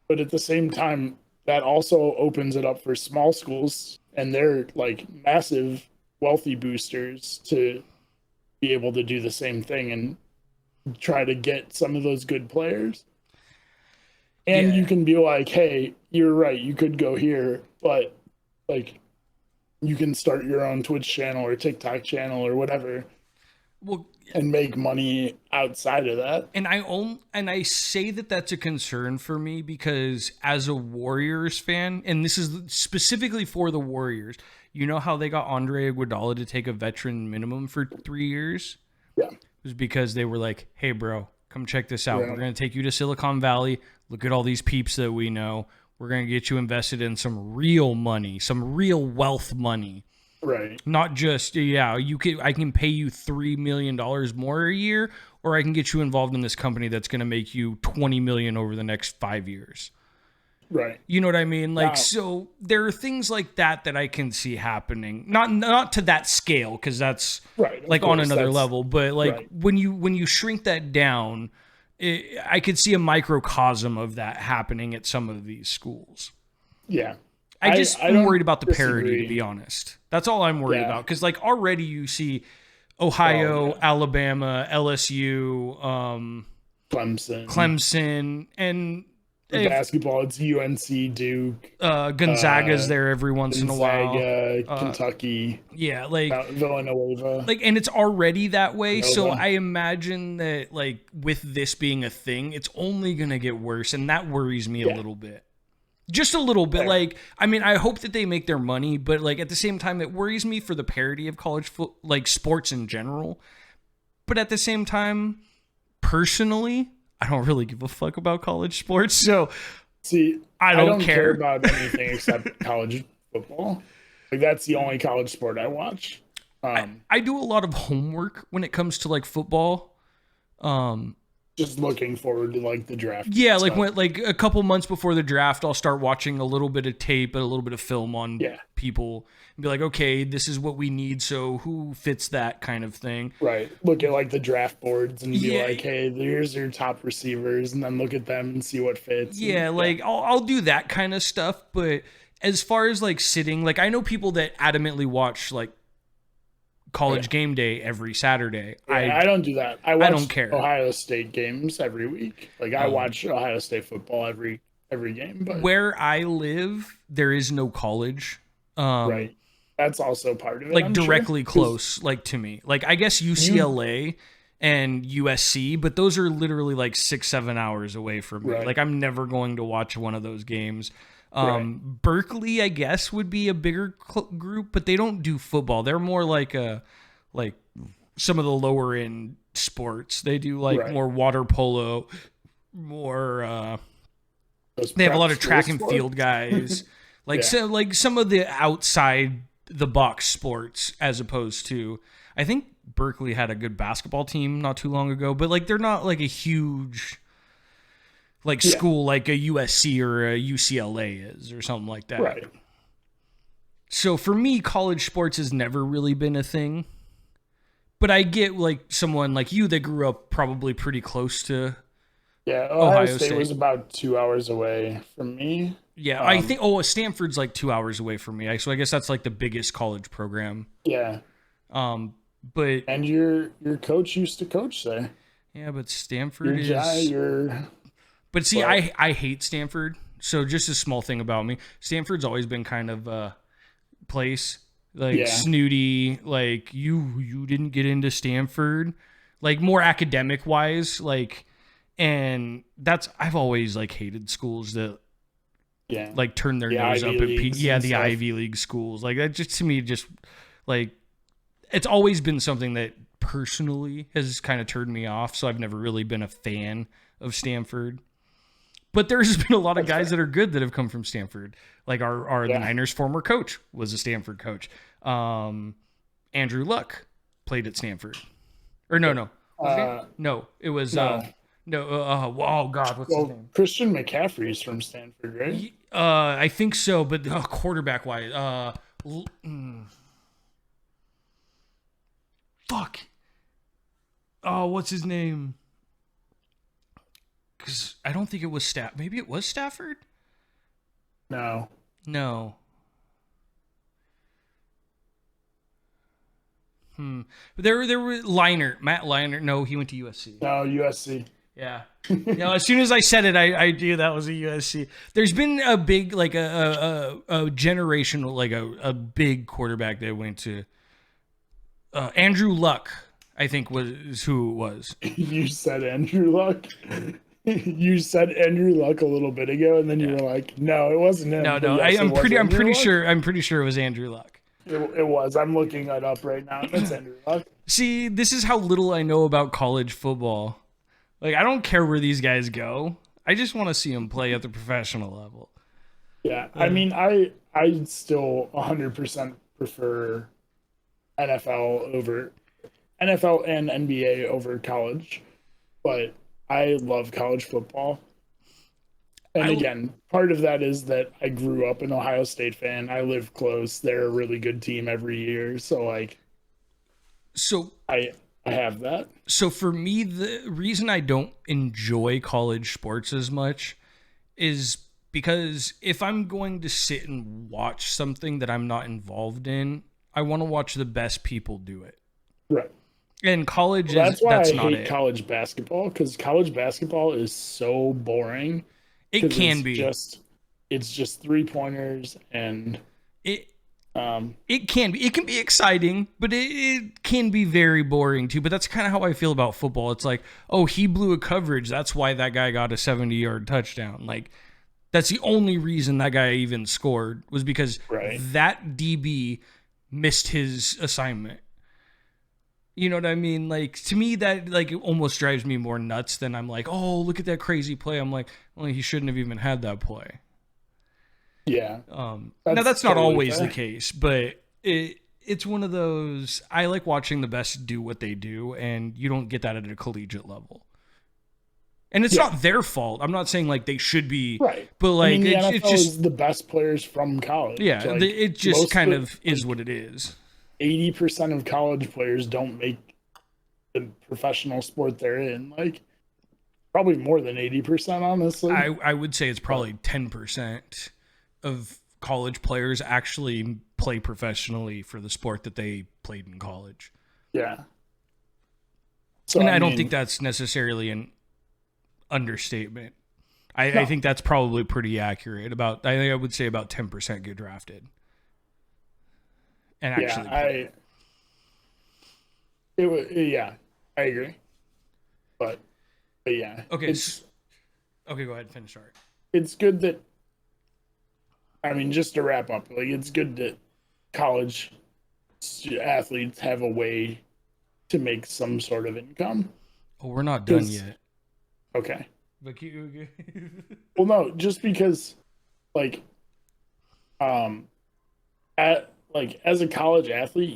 but at the same time, that also opens it up for small schools and they're massive wealthy boosters to be able to do the same thing. And try to get some of those good players. And you Yeah. can be like, hey, you're right, you could go here, but like you can start your own Twitch channel or TikTok channel or whatever Well, and make money outside of that. and I say that that's a concern for me because as a Warriors fan, and this is specifically for the Warriors, you know how they got Andre Iguodala to take a veteran minimum for 3 years? Yeah. It was because they were like, hey, bro, come check this out. Yeah. We're going to take you to Silicon Valley. Look at all these peeps that we know. We're going to get you invested in some real money, some real wealth money. Right. Not just, I can pay you $3 million more a year, or I can get you involved in this company that's going to make you $20 million over the next 5 years. Right. You know what I mean? Like, Wow. So there are things like that I can see happening. Not to that scale, because that's right. like on another level. But like right. when you shrink that down, I could see a microcosm of that happening at some of these schools. Yeah. I'm worried about the disagree. parity, to be honest. That's all I'm worried about. Because like already you see Ohio, Alabama, LSU, Clemson, and basketball, it's UNC, Duke, Gonzaga's there every once in a while. Kentucky, like Villanova, like, and it's already that way. Nova. So I imagine that like with this being a thing, it's only gonna get worse, and that worries me a little bit. Just a little bit. Like, I mean, I hope that they make their money, but like at the same time, it worries me for the parity of college like sports in general. But at the same time, personally, I don't really give a fuck about college sports. So, I don't care about anything except college football. Like that's the only college sport I watch. I do a lot of homework when it comes to like football. Just looking forward to like the draft. Yeah, like when like a couple months before the draft, I'll start watching a little bit of tape and a little bit of film on people and be like, okay, this is what we need. So who fits that kind of thing? Right. Look at like the draft boards and be like, hey, here's your top receivers, and then look at them and see what fits. Yeah, like I'll do that kind of stuff. But as far as like sitting, like I know people that adamantly watch like college game day every Saturday. I don't do that. I don't care. Ohio State games every week. Like I watch Ohio State football every game. But where I live, there is no college. Right. That's also part of it. Like I'm directly close, like to me. Like I guess UCLA and USC, but those are literally like 6-7 hours away from me. Right. Like I'm never going to watch one of those games. Berkeley, I guess, would be a bigger group, but they don't do football. They're more like some of the lower end sports. They do like more water polo, more. They have a lot of track and field guys, like so, like some of the outside the box sports, as opposed to. I think Berkeley had a good basketball team not too long ago, but like they're not like a huge. Like school like a USC or a UCLA is or something like that. Right. So for me, college sports has never really been a thing. But I get like someone like you that grew up probably pretty close to Ohio State was about 2 hours away from me. Yeah, I think Stanford's like 2 hours away from me. So I guess that's like the biggest college program. Yeah. But and your coach used to coach there. Yeah, but Stanford But see, I hate Stanford. So just a small thing about me. Stanford's always been kind of a place like snooty, like you didn't get into Stanford, like more academic wise, like, and I've always like hated schools that like turn their nose up at the Ivy League schools. Like that just to me just like it's always been something that personally has kind of turned me off. So I've never really been a fan of Stanford. But there's been a lot of guys that are good that have come from Stanford. Like our the Niners' former coach was a Stanford coach. Andrew Luck played at Stanford. Or no. It was oh God, what's his name? Christian McCaffrey's from Stanford, right? I think so, but quarterback wise, fuck. Oh, what's his name? Because I don't think it was Maybe it was Stafford? No. There were Matt Leinart. No, he went to USC. No, USC. Yeah. As soon as I said it, I knew that was a USC. There's been a big, like a generational, like a big quarterback that went to Andrew Luck, I think was who it was. You said Andrew Luck. You said Andrew Luck a little bit ago, and then you were like, "No, it wasn't him." No, yes, I'm pretty sure it was Andrew Luck. It was. I'm looking it up right now. It's Andrew Luck. See, this is how little I know about college football. Like, I don't care where these guys go. I just want to see them play at the professional level. Yeah, I mean, I still 100% prefer NFL and NBA over college, but I love college football. And again, part of that is that I grew up an Ohio State fan. I live close. They're a really good team every year. So I have that. So for me, the reason I don't enjoy college sports as much is because if I'm going to sit and watch something that I'm not involved in, I want to watch the best people do it. Right. And college that's why I hate college basketball, because college basketball is so boring. It can be. It's just 3-pointers, and it can be. It can be exciting, but it can be very boring too. But that's kind of how I feel about football. It's like, oh, he blew a coverage. That's why that guy got a 70-yard touchdown. Like, that's the only reason that guy even scored, was because that DB missed his assignment. You know what I mean? Like, to me, that like it almost drives me more nuts than I'm like, oh, look at that crazy play. I'm like, well, he shouldn't have even had that play. Yeah. Now that's not always the case, but it's one of those. I like watching the best do what they do, and you don't get that at a collegiate level. And it's not their fault. I'm not saying like they should be right, but like, I mean, it's just the best players from college. Yeah, like, it just kind of is what it is. 80% of college players don't make the professional sport they're in. Like, probably more than 80%, honestly. I would say it's probably 10% of college players actually play professionally for the sport that they played in college. Yeah. So, and I don't think that's necessarily an understatement. I think that's probably pretty accurate. I would say about 10% get drafted. And actually, I agree. But yeah. Okay. Okay, go ahead. Finish. Sorry. It's good that, I mean, just to wrap up, like, it's good that college athletes have a way to make some sort of income. Oh, we're not done yet. Okay. Well, no, just because, like, as a college athlete,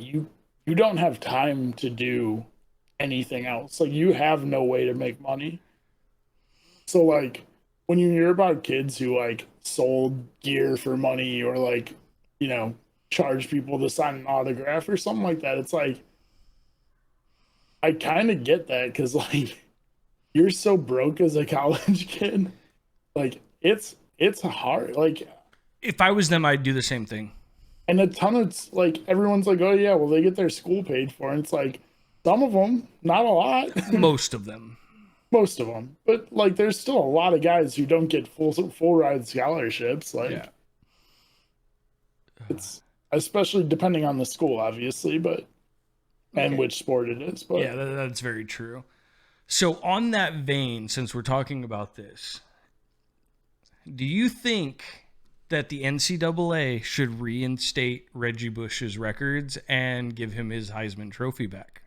you don't have time to do anything else. Like, you have no way to make money. So, like, when you hear about kids who, like, sold gear for money, or, like, you know, charge people to sign an autograph or something like that, it's like, I kind of get that, because, like, you're so broke as a college kid. Like, it's hard. Like, if I was them, I'd do the same thing. And a ton of, like, everyone's like, oh yeah, well, they get their school paid for. And it's like, some of them, not a lot. Most of them. But, like, there's still a lot of guys who don't get full ride scholarships. Like, it's, especially depending on the school, obviously, but, and which sport it is. But yeah, that's very true. So on that vein, since we're talking about this, do you think that the NCAA should reinstate Reggie Bush's records and give him his Heisman Trophy back?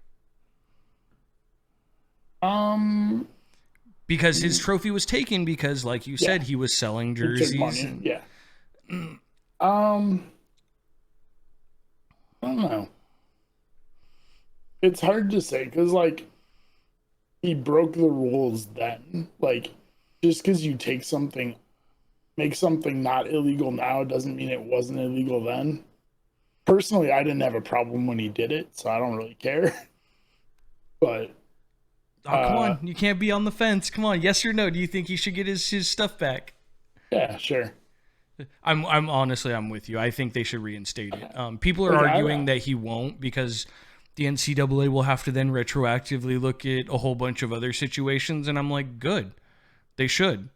Because his trophy was taken because, like you said, he was selling jerseys. Yeah. I don't know. It's hard to say, because, like, he broke the rules then. Like, just because you make something not illegal now doesn't mean it wasn't illegal then. Personally, I didn't have a problem when he did it, so I don't really care. But come on, you can't be on the fence. Come on, yes or no? Do you think he should get his stuff back? Yeah, sure. I'm honestly, I'm with you. I think they should reinstate it. People are arguing that he won't, because the NCAA will have to then retroactively look at a whole bunch of other situations. And I'm like, good. They should.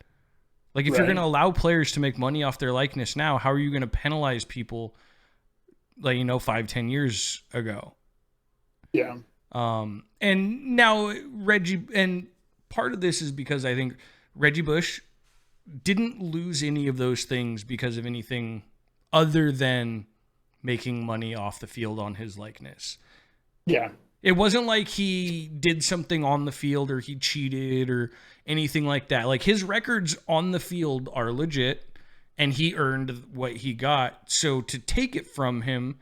Like, if you're going to allow players to make money off their likeness now, how are you going to penalize people, like, 5-10 years ago? Yeah. And now Reggie, and part of this is because I think Reggie Bush didn't lose any of those things because of anything other than making money off the field on his likeness. Yeah. It wasn't like he did something on the field or he cheated or anything like that. Like, his records on the field are legit and he earned what he got. So to take it from him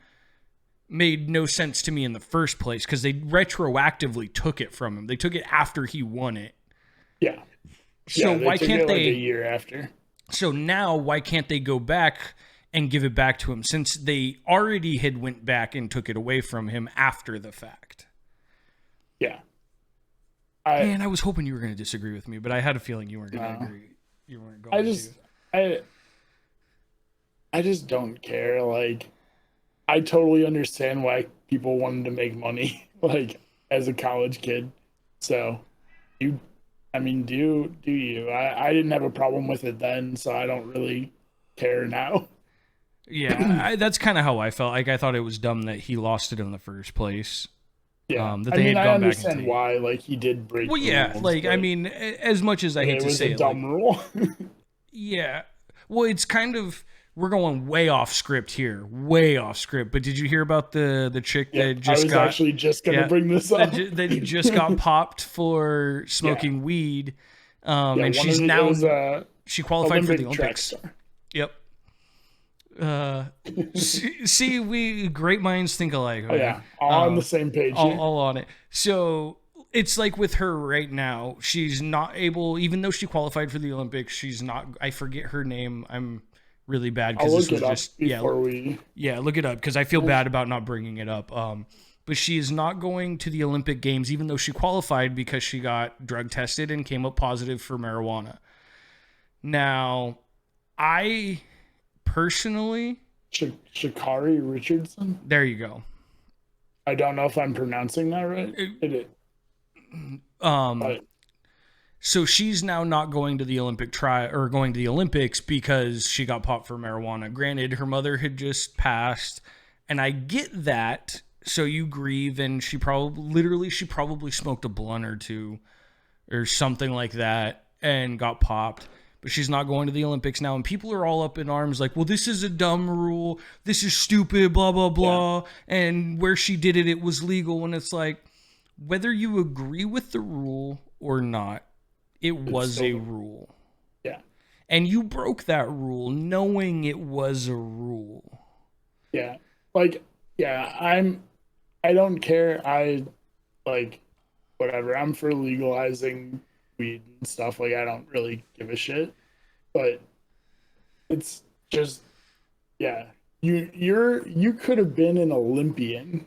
made no sense to me in the first place because they retroactively took it from him. They took it after he won it. Yeah. So why can't they, like a year after? So now why can't they go back and give it back to him since they already had went back and took it away from him after the fact? Yeah. I was hoping you were going to disagree with me, but I had a feeling you weren't going to agree. You weren't going to. I just don't care. Like, I totally understand why people wanted to make money, like, as a college kid. So, do you. I didn't have a problem with it then, so I don't really care now. Yeah, that's kind of how I felt. Like, I thought it was dumb that he lost it in the first place. Yeah, that they I understand why. Like, he did break. Well, yeah, rules, like, I mean, as much as I hate to say it, was a dumb rule. Yeah, well, it's kind of, we're going way off script here, way off script. But did you hear about the chick that just got? I was actually just gonna bring this up. That just got popped for smoking weed, and she's now she qualified for the Olympics. Yep. See, we great minds think alike. Right? Oh, yeah, all on the same page. All on it. So it's like with her right now, she's not able, even though she qualified for the Olympics, she's not. I forget her name. I'm really bad because this was just look it up because I feel bad about not bringing it up. But she is not going to the Olympic Games, even though she qualified because she got drug tested and came up positive for marijuana. Now, I personally, Sha'Carri Richardson. There you go. I don't know if I'm pronouncing that right. So she's now not going to the going to the Olympics because she got popped for marijuana. Granted, her mother had just passed, and I get that. So you grieve, and she probably smoked a blunt or two or something like that and got popped. But she's not going to the Olympics now. And people are all up in arms like, well, this is a dumb rule. This is stupid, blah, blah, blah. Yeah. And where she did it, it was legal. And it's like, whether you agree with the rule or not, it was a rule. Yeah. And you broke that rule knowing it was a rule. Yeah. Like, yeah, I don't care. Whatever. I'm for legalizing weed and stuff. Like, I don't really give a shit, but it's just, yeah, you could have been an Olympian.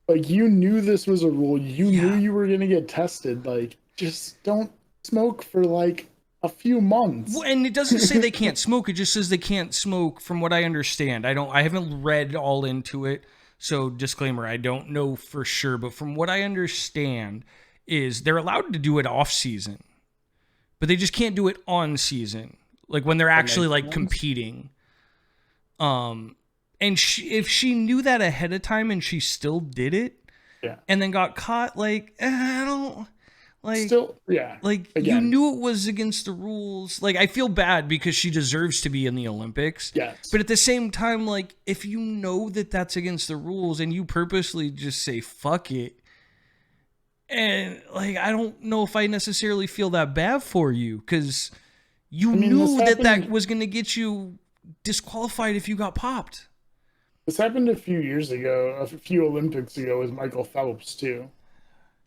Like, you knew this was a rule. You knew you were gonna get tested. Like, just don't smoke for like a few months. Well, and it doesn't say they can't smoke. It just says they can't smoke, from what I understand. I haven't read all into it, so disclaimer, I don't know for sure, but from what I understand is they're allowed to do it off season, but they just can't do it on season, like when they're actually like competing. And if she knew that ahead of time and she still did it, and then got caught, like, I don't like. Still, like, again, you knew it was against the rules. Like, I feel bad because she deserves to be in the Olympics. Yes. But at the same time, like, if you know that that's against the rules and you purposely just say fuck it. And, like, I don't know if I necessarily feel that bad for you because you knew that was going to get you disqualified if you got popped. This happened a few years ago, a few Olympics ago with Michael Phelps, too,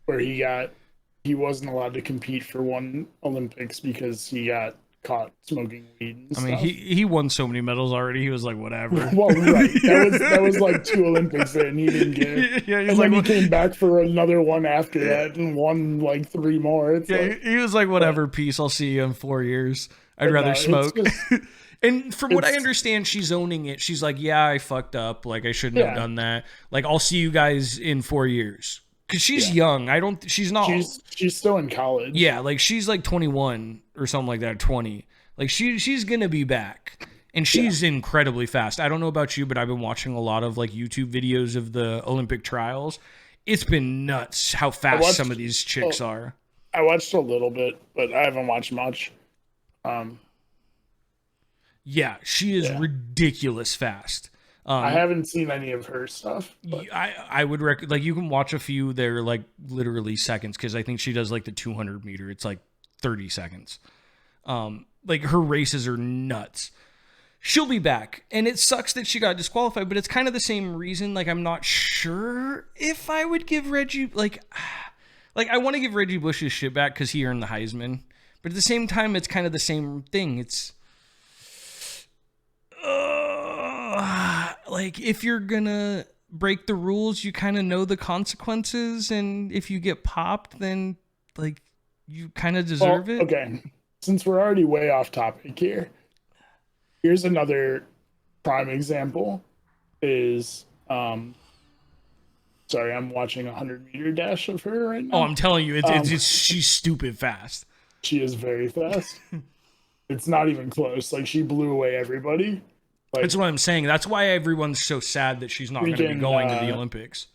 where he wasn't allowed to compete for one Olympics because he got caught smoking weed and stuff. I mean, he won so many medals already. He was like, whatever. Well, right. That was like 2 Olympics there, and he didn't get it. Yeah, and then he came back for another one after that and won like 3 more. He was like, whatever, peace. I'll see you in 4 years. I'd rather smoke. And from what I understand, she's owning it. She's like, yeah, I fucked up. Like, I shouldn't have done that. Like, I'll see you guys in 4 years. Because she's young. She's not. She's still in college. Yeah, like, she's like 21 or something like that, 20. Like, she's going to be back. And she's incredibly fast. I don't know about you, but I've been watching a lot of, like, YouTube videos of the Olympic trials. It's been nuts how fast some of these chicks are. I watched a little bit, but I haven't watched much. Yeah, she is ridiculous fast. I haven't seen any of her stuff. But. I would recommend, like, you can watch a few. They're like literally seconds, because I think she does like the 200 meter. It's like 30 seconds. Like, her races are nuts. She'll be back, and it sucks that she got disqualified, but it's kind of the same reason. Like, I'm not sure if I would give Reggie, like I want to give Reggie Bush his shit back because he earned the Heisman, but at the same time, it's kind of the same thing. It's like, if you're gonna break the rules, you kind of know the consequences, and if you get popped, then, like, you kind of deserve it. Okay, since we're already way off topic here, here's another prime example. Is sorry, I'm watching a 100-meter dash of her right now. Oh, I'm telling you, it's she's stupid fast. She is very fast. It's not even close. Like, she blew away everybody. Like, that's what I'm saying. That's why everyone's so sad that she's not going to be going to the Olympics.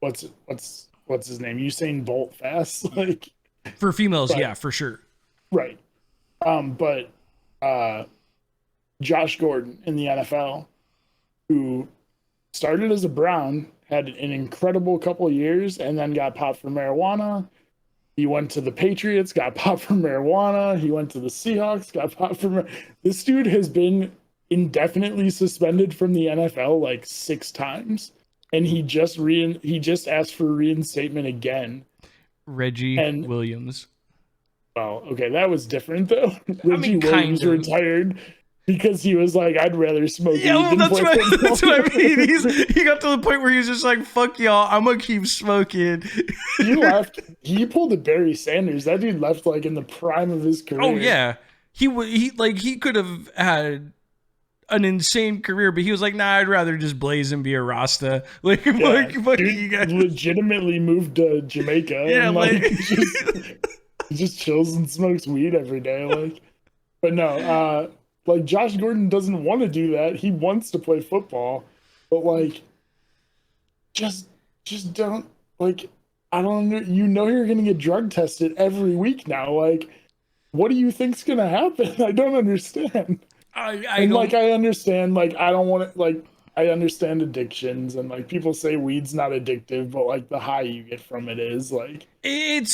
What's his name? Usain Bolt fast, like, for females, yeah, for sure. Right. But Josh Gordon in the NFL, who started as a Brown, had an incredible couple of years, and then got popped for marijuana. He went to the Patriots, got popped for marijuana. He went to the Seahawks, got popped for This dude has been indefinitely suspended from the NFL like 6 times, and he just asked for reinstatement again. Reggie Williams. Well, okay, that was different though. Reggie Williams retired because he was like, I'd rather smoke weed than play football. That's what I mean. He got to the point where he was just like, fuck y'all, I'm gonna keep smoking. He left. He pulled a Barry Sanders. That dude left like in the prime of his career. Oh yeah, he could have had an insane career, but he was like, nah, I'd rather just blaze and be a Rasta. Like, dude, you guys legitimately moved to Jamaica. Yeah, and, like he just chills and smokes weed every day. Like, but no, like, Josh Gordon doesn't want to do that. He wants to play football, but like, just don't, like, I don't know. You know, you're going to get drug tested every week now. Like, what do you think's going to happen? I don't understand. I understand, like, I don't want to, like, I understand addictions, and like, people say weed's not addictive, but like, the high you get from it is like, it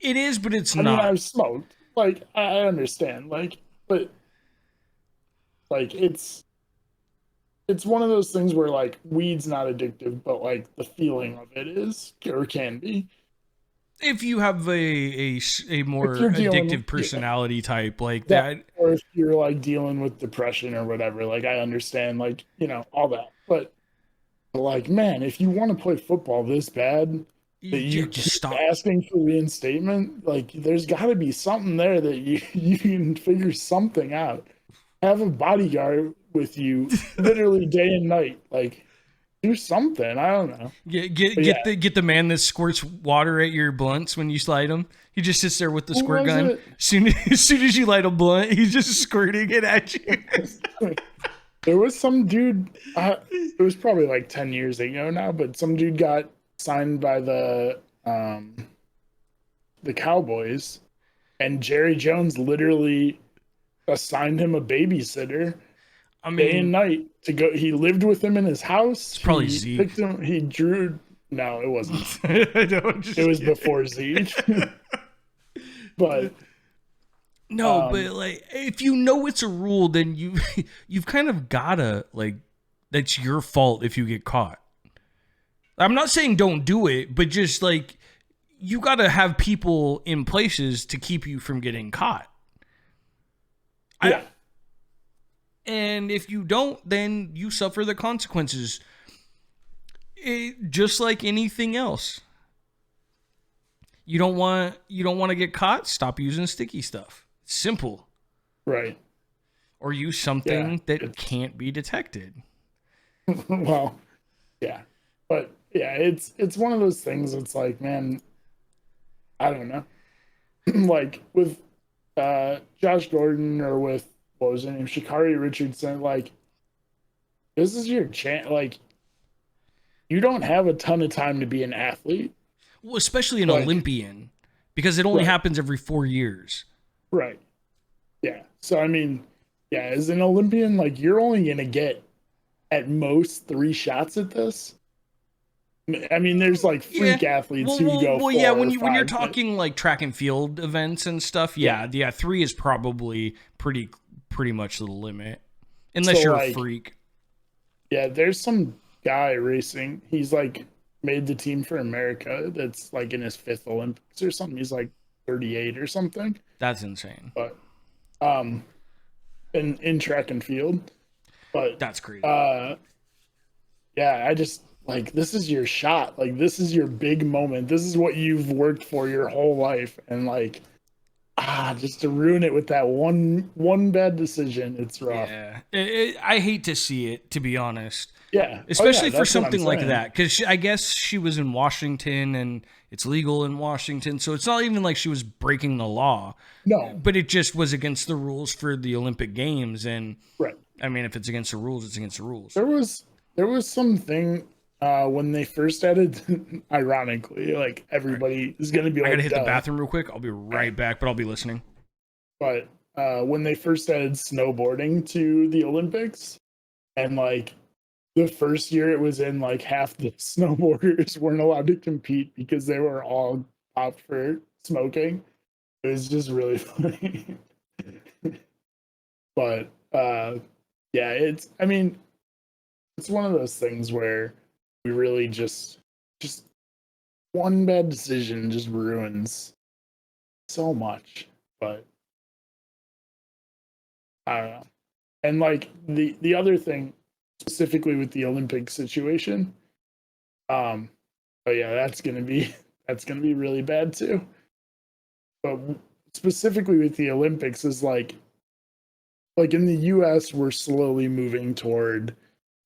is, but it's not. I mean, I've smoked, like, I understand, like, but like, it's one of those things where like, weed's not addictive, but like, the feeling of it is, or can be. If you have a more addictive personality type like that, or if you're like dealing with depression or whatever, like, I understand, like, you know, all that, but like, man, if you want to play football this bad that you just stop asking for reinstatement, like, there's got to be something there that you can figure something out. Have a bodyguard with you literally day and night, like, do something. I don't know. Get the man that squirts water at your blunts when you slide them. He just sits there with the squirt gun. As soon as you light a blunt, he's just squirting it at you. There was some dude. It was probably like 10 years ago now, but some dude got signed by the Cowboys, and Jerry Jones literally assigned him a babysitter. I mean, day and night to go. He lived with him in his house. It's probably Zeke. He drew. No, it wasn't. It was before Zeke. But no, but like, if you know it's a rule, then you've kind of gotta, like, that's your fault if you get caught. I'm not saying don't do it, but just like, you gotta have people in places to keep you from getting caught. Yeah. And if you don't, then you suffer the consequences. Just like anything else. You don't want to get caught? Stop using sticky stuff. It's simple. Right. or use something that can't be detected. Well, yeah, but yeah, it's one of those things. It's like, man, I don't know, like with Josh Gordon or with what was her name, Sha'Carri Richardson. Like, this is your chance. Like, you don't have a ton of time to be an athlete. Well, especially an Olympian, because it only happens every 4 years. Right. Yeah. So, I mean, yeah, as an Olympian, like, you're only going to get at most 3 shots at this. I mean, there's like freak athletes who go. Well, yeah. When you're talking like track and field events and stuff, 3 is probably pretty much the limit, unless you're a freak. Yeah, there's some guy racing. He's like made the team for America. That's like in his 5th Olympics or something. He's like 38 or something. That's insane. But in track and field. But that's crazy. Yeah, I just like, this is your shot. Like, this is your big moment. This is what you've worked for your whole life, and like, just to ruin it with that one bad decision, it's rough. Yeah, I hate to see it, to be honest. Yeah, especially for something like that, because I guess she was in Washington and it's legal in Washington, so it's not even like she was breaking the law. No, but it just was against the rules for the Olympic Games, and right. I mean, if it's against the rules, it's against the rules. There was something when they first added, ironically, like everybody is going to be. I gotta hit the bathroom real quick. I'll be right back, but I'll be listening. But when they first added snowboarding to the Olympics, and like the first year it was in, like half the snowboarders weren't allowed to compete because they were all popped for smoking. It was just really funny. But yeah, it's one of those things where we really just one bad decision just ruins so much. But I don't know. And like the other thing, specifically with the Olympic situation, oh yeah, that's gonna be really bad too. But specifically with the Olympics is like in the US, we're slowly moving toward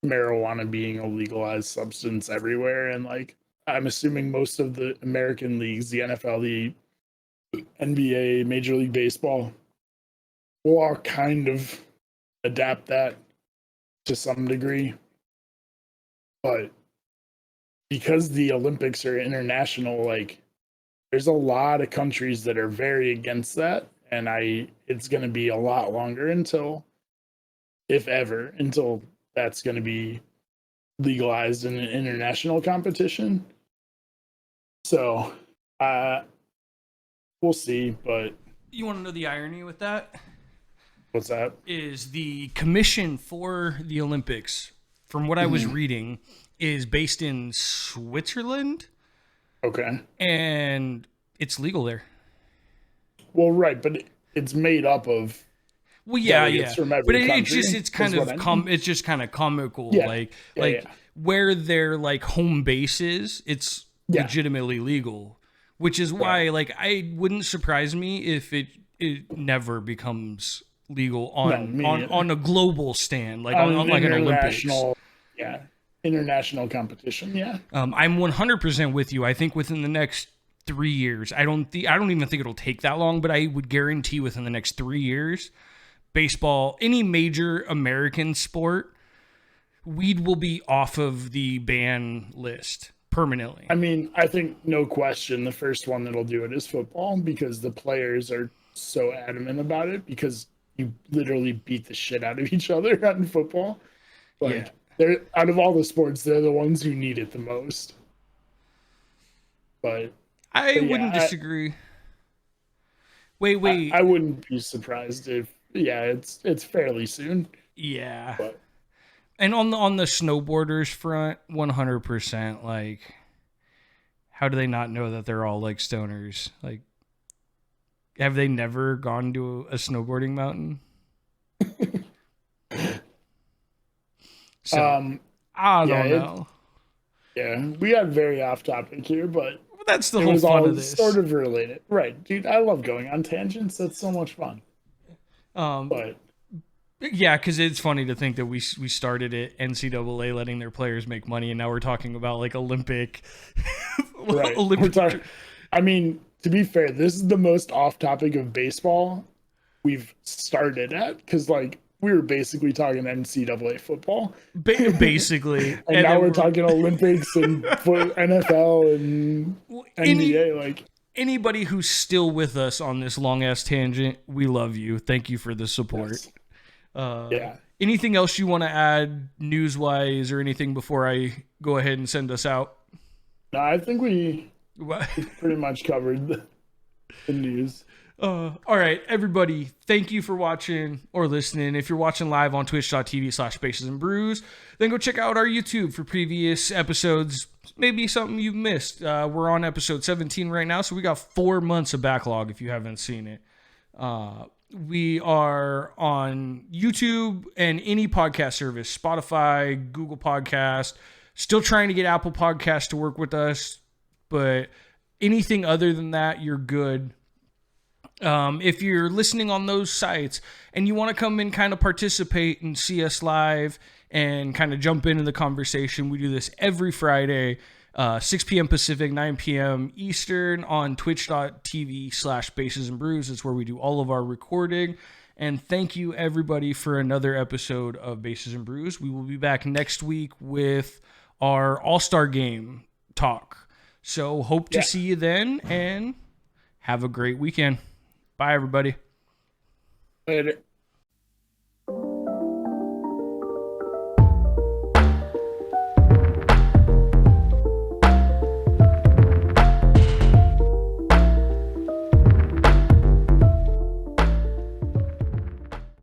marijuana being a legalized substance everywhere, and like I'm assuming most of the American leagues, the NFL, the NBA, Major League Baseball, will all kind of adapt that to some degree. But because the Olympics are international, like there's a lot of countries that are very against that, and it's going to be a lot longer until, if ever, until that's going to be legalized in an international competition. So, we'll see. But you want to know the irony with that? What's that? Is the commission for the Olympics, from what I was reading, is based in Switzerland. Okay. And it's legal there. Well, right, but it's made up of. Well, yeah. But it's kind of comical, yeah. Where their like home base is, it's legitimately legal, which is why like I wouldn't surprise me if it never becomes legal on a global stand, like on like an Olympics. Yeah, international competition. Yeah. I'm 100% with you. I think within the next 3 years, I don't even think it'll take that long, but I would guarantee within the next 3 years, baseball, any major American sport, weed will be off of the ban list permanently. I mean, I think no question the first one that'll do it is football, because the players are so adamant about it, because you literally beat the shit out of each other in football. Like, they're out of all the sports, they're the ones who need it the most. But I wouldn't disagree. Wait. I wouldn't be surprised if it's fairly soon. Yeah. But. And on the snowboarders front, 100%, like, how do they not know that they're all like stoners? Like, have they never gone to a snowboarding mountain? So, I don't know. We got very off topic here, but that's the whole fun of this. Sort of related, right, dude? I love going on tangents. That's so much fun. But Yeah, because it's funny to think that we started at NCAA letting their players make money, and now we're talking about like Olympic. Right. I mean, to be fair, this is the most off topic of baseball we've started at, because like we were basically talking NCAA football, basically, and now we're talking Olympics and NFL and NBA. Like anybody who's still with us on this long ass tangent, we love you. Thank you for the support. Yes. Yeah. Anything else you want to add news wise or anything before I go ahead and send us out? No, I think we pretty much covered the news. All right, everybody, thank you for watching or listening. If you're watching live on twitch.tv/Bases and Brews, then go check out our YouTube for previous episodes. Maybe something you've missed. We're on episode 17 right now, so we got 4 months of backlog if you haven't seen it. We are on YouTube and any podcast service, Spotify, Google Podcast. Still trying to get Apple Podcasts to work with us, but anything other than that, you're good. If you're listening on those sites and you want to come and kind of participate and see us live and kind of jump into the conversation, we do this every Friday, 6 p.m. Pacific, 9 p.m. Eastern on twitch.tv/Bases and Brews. It's where we do all of our recording. And thank you, everybody, for another episode of Bases and Brews. We will be back next week with our All-Star Game talk. So hope to see you then, and have a great weekend. Bye, everybody. Later.